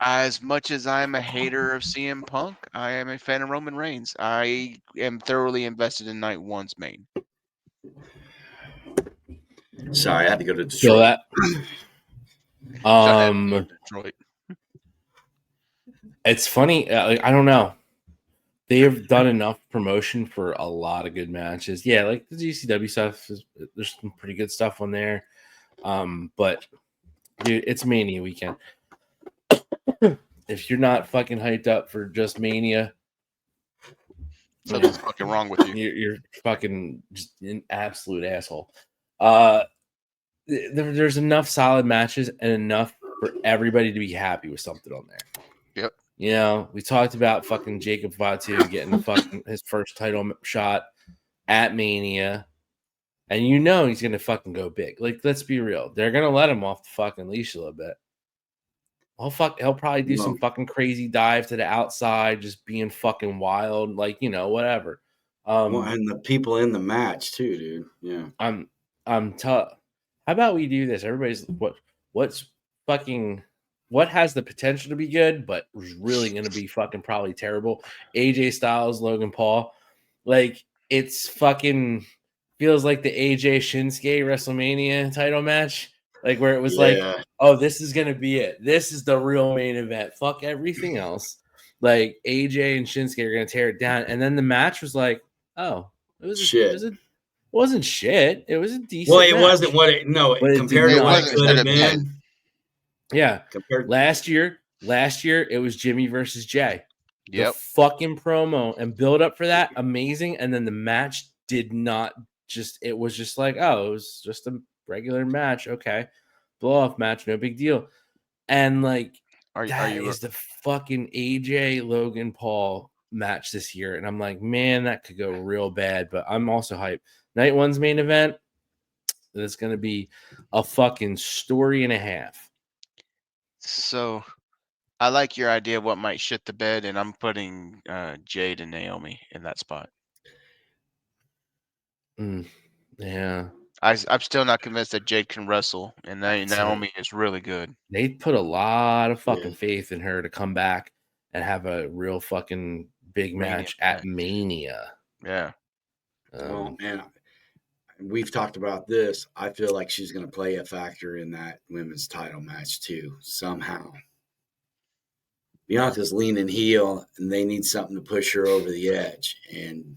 As much as I'm a hater of CM Punk, I am a fan of Roman Reigns. I am thoroughly invested in Night One's main. Sorry, I had to go to Detroit. Feel that? Detroit. It's funny. I don't know. They have done enough promotion for a lot of good matches. Yeah, like the GCW stuff. There's some pretty good stuff on there. But dude, it's Mania weekend. If you're not fucking hyped up for just Mania, something's fucking wrong with you. You're fucking just an absolute asshole. There's enough solid matches and enough for everybody to be happy with something on there. Yep. We talked about fucking Jacob Fatu getting his first title shot at Mania, and he's gonna fucking go big. Like, let's be real, they're gonna let him off the fucking leash a little bit. He'll probably do some fucking crazy dive to the outside, just being fucking wild, like, whatever. And the people in the match too, dude. Yeah. I'm tough. How about we do this? Everybody's what has the potential to be good, but is really going to be fucking probably terrible? AJ Styles, Logan Paul. Like, it's fucking feels like the AJ Shinsuke WrestleMania title match. Like, where it was like, oh, this is going to be it. This is the real main event. Fuck everything else. Like, AJ and Shinsuke are going to tear it down. And then the match was like, oh, it was shit. It wasn't shit. It was a decent Well, it match. wasn't what it, no, But compared to what it could have been. Yeah. Last year, it was Jimmy versus Jay. Yep. The fucking promo and build up for that, amazing. And then the match did not it was just like, oh, it was just a regular match. Okay. Blow off match, no big deal. And like, that is the fucking AJ Logan Paul match this year. And I'm like, man, that could go real bad. But I'm also hyped. Night one's main event, it's going to be a fucking story and a half. So I like your idea of what might shit the bed, and I'm putting Jade and Naomi in that spot. Yeah. I'm still not convinced that Jade can wrestle, and Naomi is really good. They put a lot of fucking faith in her to come back and have a real fucking big match at Mania. Yeah. Oh, man. We've talked about this. I feel like she's going to play a factor in that women's title match too, somehow. Bianca's leaning heel, and they need something to push her over the edge. And,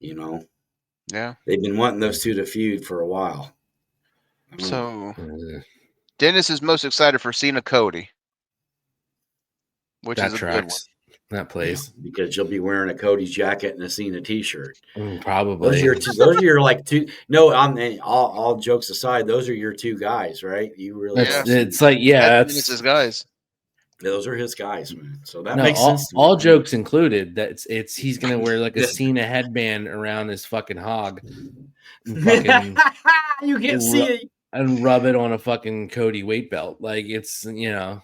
yeah, they've been wanting those two to feud for a while. So, Dennis is most excited for Cena Cody, which is a good one. That place. because you'll be wearing a Cody's jacket and a Cena t-shirt. Probably. Those are your like two. No, all jokes aside, those are your two guys, right? You really. It's like That's his guys. Those are his guys, man. So that no, makes sense. To all me. jokes included. That it's he's gonna wear like a Cena headband around his fucking hog. And fucking you can't see it. And rub it on a fucking Cody weight belt. Like it's You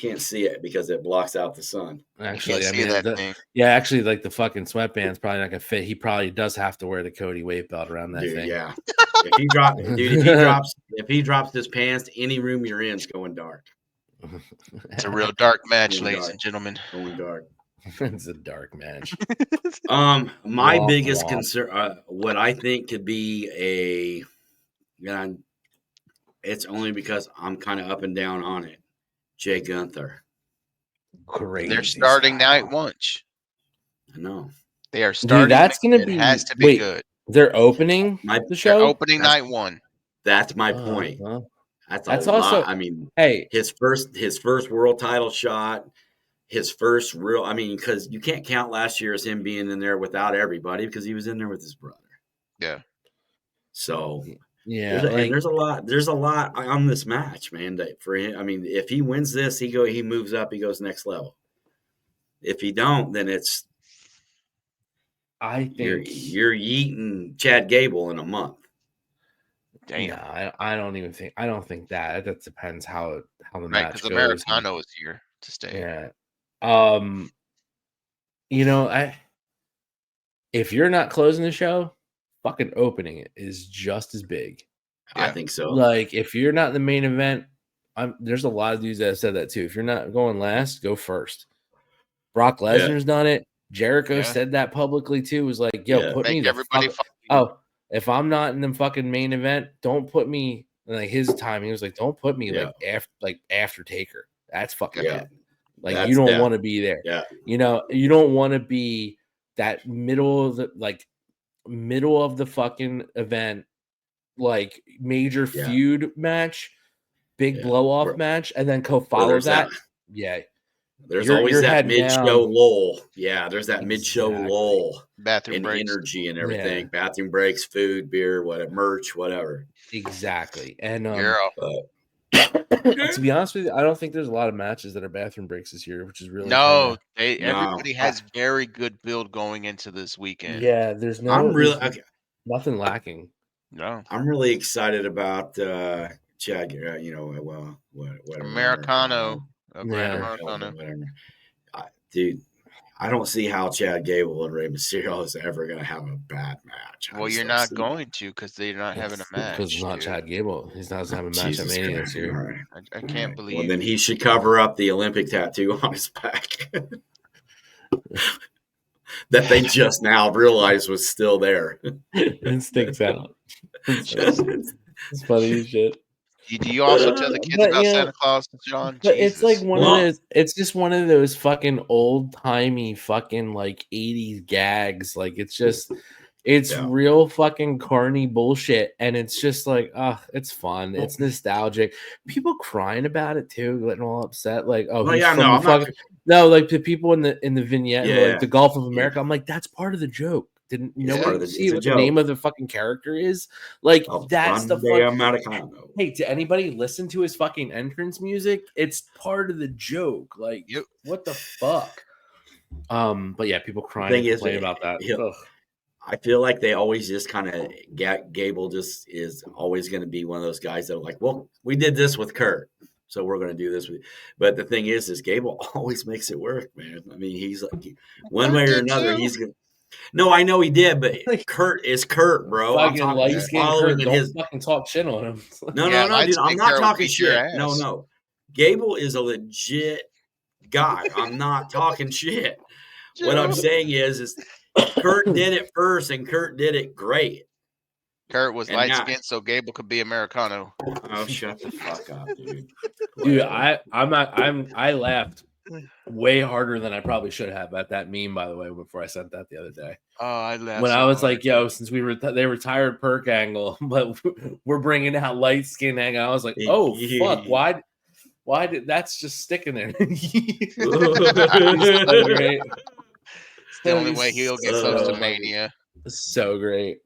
can't see it because it blocks out the sun. Actually, I mean, actually, like the fucking sweatband's probably not gonna fit. He probably does have to wear the Cody weight belt around that thing. Yeah. If he drops his pants, any room you're in is going dark. It's a real dark match, ladies and gentlemen. Going dark. It's a dark match. My biggest concern, what I think could be it's only because I'm kind of up and down on it. Jay Gunther. Great. They're starting night once. I know. They are starting. Dude, that's gonna it be. Has to be good. They're opening the show. They're opening night one. That's my point. That's also. lot. I mean, hey, his first world title shot. His first real. I mean, because you can't count last year as him being in there without everybody because he was in there with his brother. Yeah. So. Yeah, there's a lot on this match, man. For him, I mean, if he wins this, he moves up, he goes next level. If he don't, then it's I think you're eating Chad Gable in a month. Damn. Yeah, I don't think that. That depends how the match goes. Because Americano is here to stay. Yeah. If you're not closing the show, fucking opening it is just as big. I think so. Like if you're not in the main event, there's a lot of dudes that have said that too. If you're not going last, go first. Brock Lesnar's done it. Jericho said that publicly too. Was like, yo, put me the fuck. If I'm not in the fucking main event, don't put me like his time. He was like, don't put me after Taker. That's fucking bad. Like you don't want to be there. Yeah. You don't want to be that middle of the fucking event, like major feud match, big blow off match, and then follow that. Yeah. There's always that mid-show lull. Yeah, there's that mid-show lull. Bathroom and breaks. Energy and everything. Yeah. Bathroom breaks, food, beer, whatever, merch, whatever. Exactly. And to be honest with you, I don't think there's a lot of matches that are bathroom breaks this year, which is really everybody has very good build going into this weekend. Yeah, there's nothing lacking. No, I'm really excited about Chad. Whatever. Americano. Whatever. Dude, I don't see how Chad Gable and Rey Mysterio is ever going to have a bad match. Well, you're not going to because they're not having a match. Because it's not Chad Gable. He's not having a match at Mania this year. Right. I can't believe. Well, then he should cover up the Olympic tattoo on his back that they just now realized was still there. It sticks out. It's funny as shit. Do you also tell the kids about Santa Claus, John? But it's like one of those. It's just one of those fucking old timey fucking like 80s gags. Like it's real fucking corny bullshit, and it's just like, it's fun. It's nostalgic. People crying about it too, getting all upset. Like, like the people in the vignette, like the Gulf of America. I'm like, that's part of the joke. Didn't nobody see what the name of the fucking character is? Like that's the fun. Hey, did anybody listen to his fucking entrance music? It's part of the joke. Like, what the fuck? But yeah, people crying and complaining about that. I feel like they always just kind of Gable just is always going to be one of those guys that are like, well, we did this with Kurt, so we're going to do this with. But the thing is Gable always makes it work, man. I mean, he's like one way or another, he's going. No, I know he did, but Kurt is Kurt, bro. I'm talking Kurt. Don't fucking talk shit on him. No, dude. I'm not talking shit. No. Gable is a legit guy. I'm not talking shit. What I'm saying is Kurt did it first, and Kurt did it great. Kurt was light skinned, so Gable could be Americano. Oh, shut the fuck up, dude. Dude, I laughed way harder than I probably should have at that meme, by the way, before I sent that the other day. Oh, I laughed when I was like, yo, since they retired Perk Angle, but we're bringing out light skin angle. I was like, oh fuck, why? Why did that's just sticking there? He's so great. It's the only way he'll get close to Mania. So great.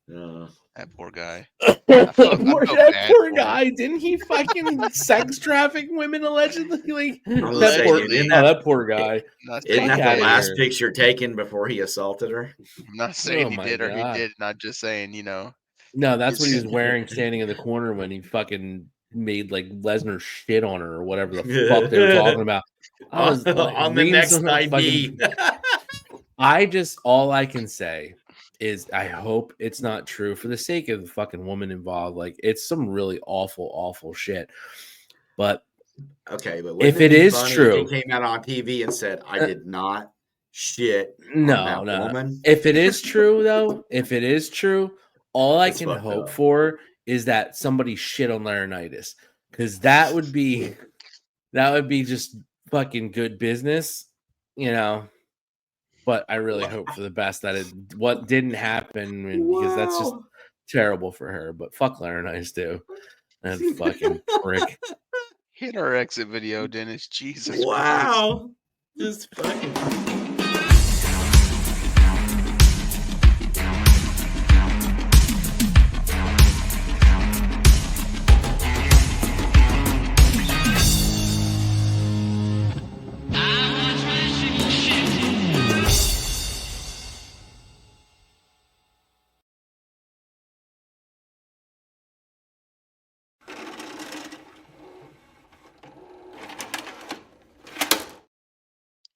That poor guy. That feel poor bad for him. guy. Didn't he fucking sex traffic women allegedly? Like, I was that saying, poor, isn't that poor guy. Isn't that outta the last here. picture taken before he assaulted her? I'm not saying Oh he my did or he God. did. Not just saying, No, that's what he was It's- wearing standing in the corner when he fucking made like Lesnar shit on her or whatever the fuck they were talking about. I was like, on the reading next some of the ID. all I can say is I hope it's not true for the sake of the fucking woman involved. Like, it's some really awful shit. But okay, but if wouldn't it be is funny true, if he came out on TV and said, "I did not shit no, on that woman"? If it is true, though, if it is true, all I That's can fucked hope up. for is that somebody shit on Laurinaitis, because that would be just fucking good business, But I really hope for the best that what didn't happen, because that's just terrible for her. But fuck Laurinaitis too, that fucking prick. Hit our exit video, Dennis. Jesus Christ. Wow. Just fucking.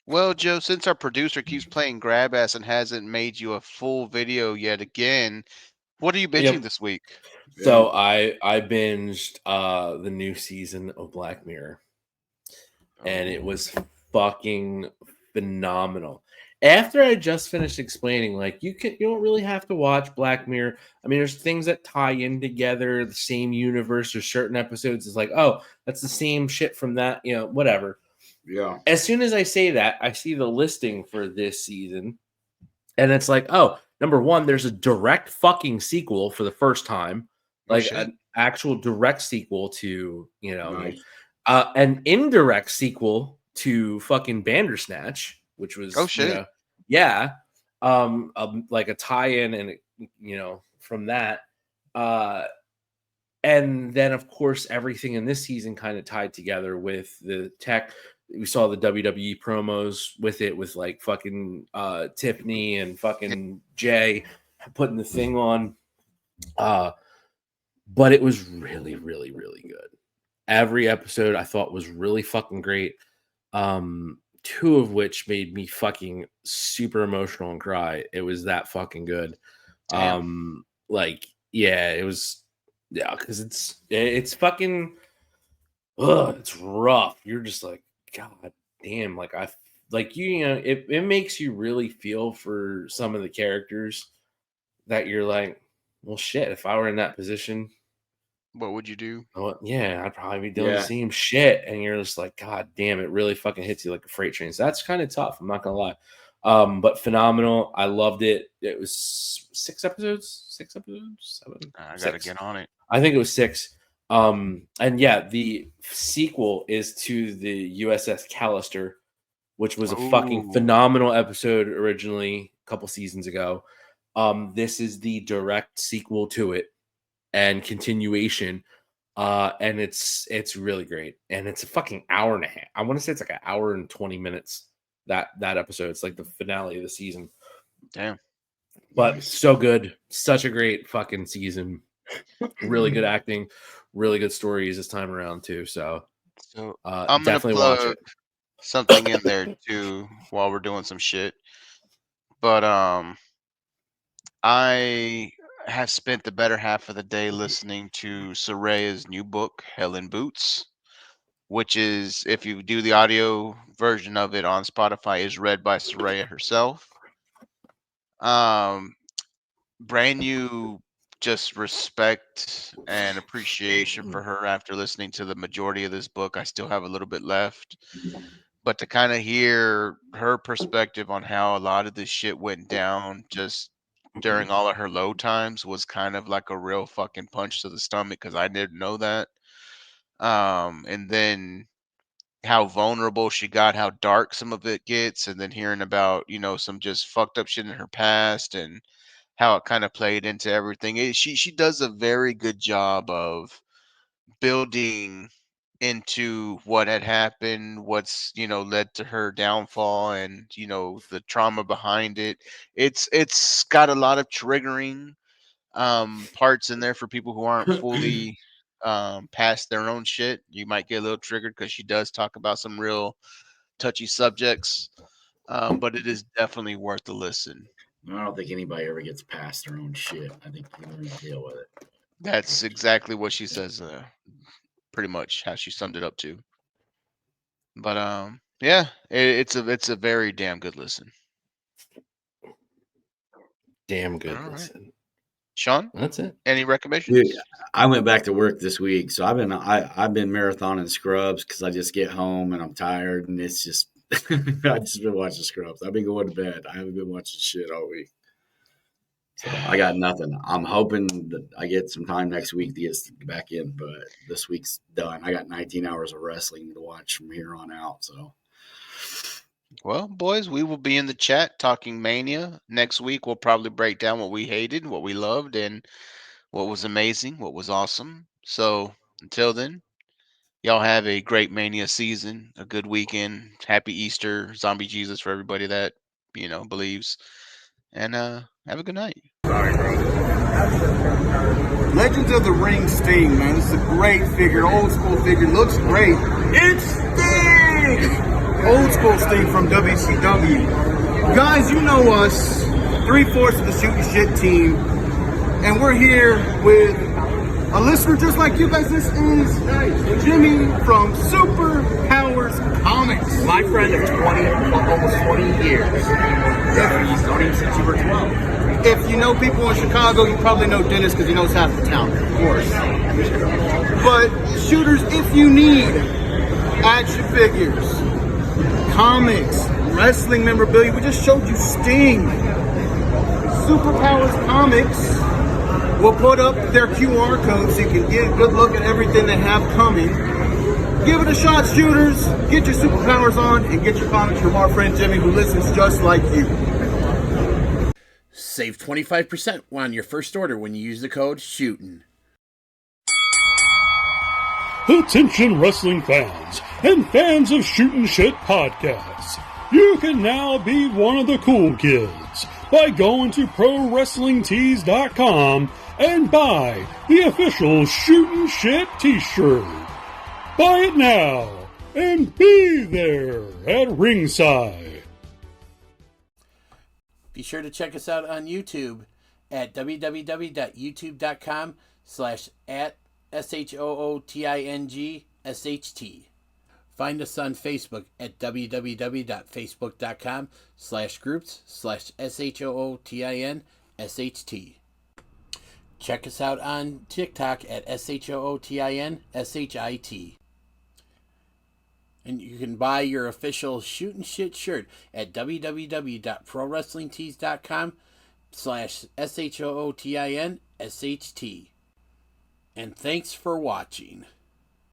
Well, Joe, since our producer keeps playing grab ass and hasn't made you a full video yet again, what are you binging Yep. this week? So I binged the new season of Black Mirror, and it was fucking phenomenal. After I just finished explaining, like, you don't really have to watch Black Mirror. I mean, there's things that tie in together, the same universe, or certain episodes. It's like, oh, that's the same shit from that, whatever. Yeah. As soon as I say that, I see the listing for this season, and it's like, oh, number one, there's a direct fucking sequel for the first time, like an actual direct sequel to, Nice. an indirect sequel to fucking Bandersnatch, which was, yeah, like a tie-in, and from that, and then of course everything in this season kind of tied together with the tech. We saw the WWE promos with it, with like fucking Tiffany and fucking Jay putting the thing on. But it was really, really, really good. Every episode I thought was really fucking great. Two of which made me fucking super emotional and cry. It was that fucking good. Like, yeah, it was, because it's fucking, it's rough. You're just like, God damn, like it makes you really feel for some of the characters that you're like, well, shit, if I were in that position, what would you do? Well, yeah, I'd probably be doing the same shit. And you're just like, God damn, it really fucking hits you like a freight train. So that's kind of tough. I'm not gonna lie. But phenomenal. I loved it. It was 6 episodes, 7. I gotta get on it. I think it was 6. And yeah, the sequel is to the USS Callister, which was a fucking phenomenal episode originally a couple seasons ago. This is the direct sequel to it and continuation. And it's really great. And it's a fucking hour and a half. I want to say it's like an hour and 20 minutes, that episode. It's like the finale of the season. Damn. But so good. Such a great fucking season. Really good acting, really good stories this time around too. So I'm gonna definitely watch plug it. something in there too while we're doing some shit. But I have spent the better half of the day listening to Soraya's new book, Hell in Boots, which is, if you do the audio version of it on Spotify, is read by Soraya herself. Brand new, just respect and appreciation for her after listening to the majority of this book. I still have a little bit left, but to kind of hear her perspective on how a lot of this shit went down just during all of her low times was kind of like a real fucking punch to the stomach, because I didn't know that. And then how vulnerable she got, how dark some of it gets, and then hearing about, some just fucked up shit in her past and how it kind of played into everything. She does a very good job of building into what had happened, what's led to her downfall, and the trauma behind it. It's got a lot of triggering parts in there for people who aren't fully past their own shit. You might get a little triggered because she does talk about some real touchy subjects, but it is definitely worth a listen. I don't think anybody ever gets past their own shit. I think you learn to deal with it. That's exactly what she says, pretty much how she summed it up to. But yeah, it's a very damn good listen. Damn good All right. listen. Sean, That's it. Any recommendations? Dude, I went back to work this week, so I've been marathoning Scrubs because I just get home and I'm tired, and it's just I just been watching Scrubs. I've been going to bed. I haven't been watching shit all week. So I got nothing. I'm hoping that I get some time next week to get back in, but this week's done. I got 19 hours of wrestling to watch from here on out. So, Well, boys, we will be in the chat talking Mania. Next week, we'll probably break down what we hated, what we loved, and what was amazing, what was awesome. So until then, y'all have a great Mania season, a good weekend. Happy Easter, Zombie Jesus for everybody that, believes. And have a good night. Legends of the Ring Sting, man. This is a great figure, old school figure. Looks great. It's Sting! Old school Sting from WCW. Guys, you know us, 3/4 of the Shooting Shit team. And we're here with a listener just like you guys. This is Jimmy from Super Powers Comics. My friend of almost 20 years. He's known him since you were 12. If you know people in Chicago, you probably know Dennis because he knows half the town, of course. But shooters, if you need action figures, comics, wrestling memorabilia, we just showed you Sting. Superpowers Comics will put up their QR code so you can get a good look at everything they have coming. Give it a shot, shooters. Get your superpowers on and get your comics from our friend Jimmy, who listens just like you. Save 25% on your first order when you use the code SHOOTIN'. Attention wrestling fans and fans of Shootin' Shit podcasts. You can now be one of the cool kids by going to ProWrestlingTees.com and buy the official Shootin' Shit t-shirt. Buy it now and be there at ringside. Be sure to check us out on YouTube at www.youtube.com/@SHOOTINGSHT. Find us on Facebook at www.facebook.com/groups/SHOOTINSHT. Check us out on TikTok at SHOOTINSHIT. And you can buy your official Shootin' Shit shirt at www.ProWrestlingTees.com/SHOOTINSHT. And thanks for watching.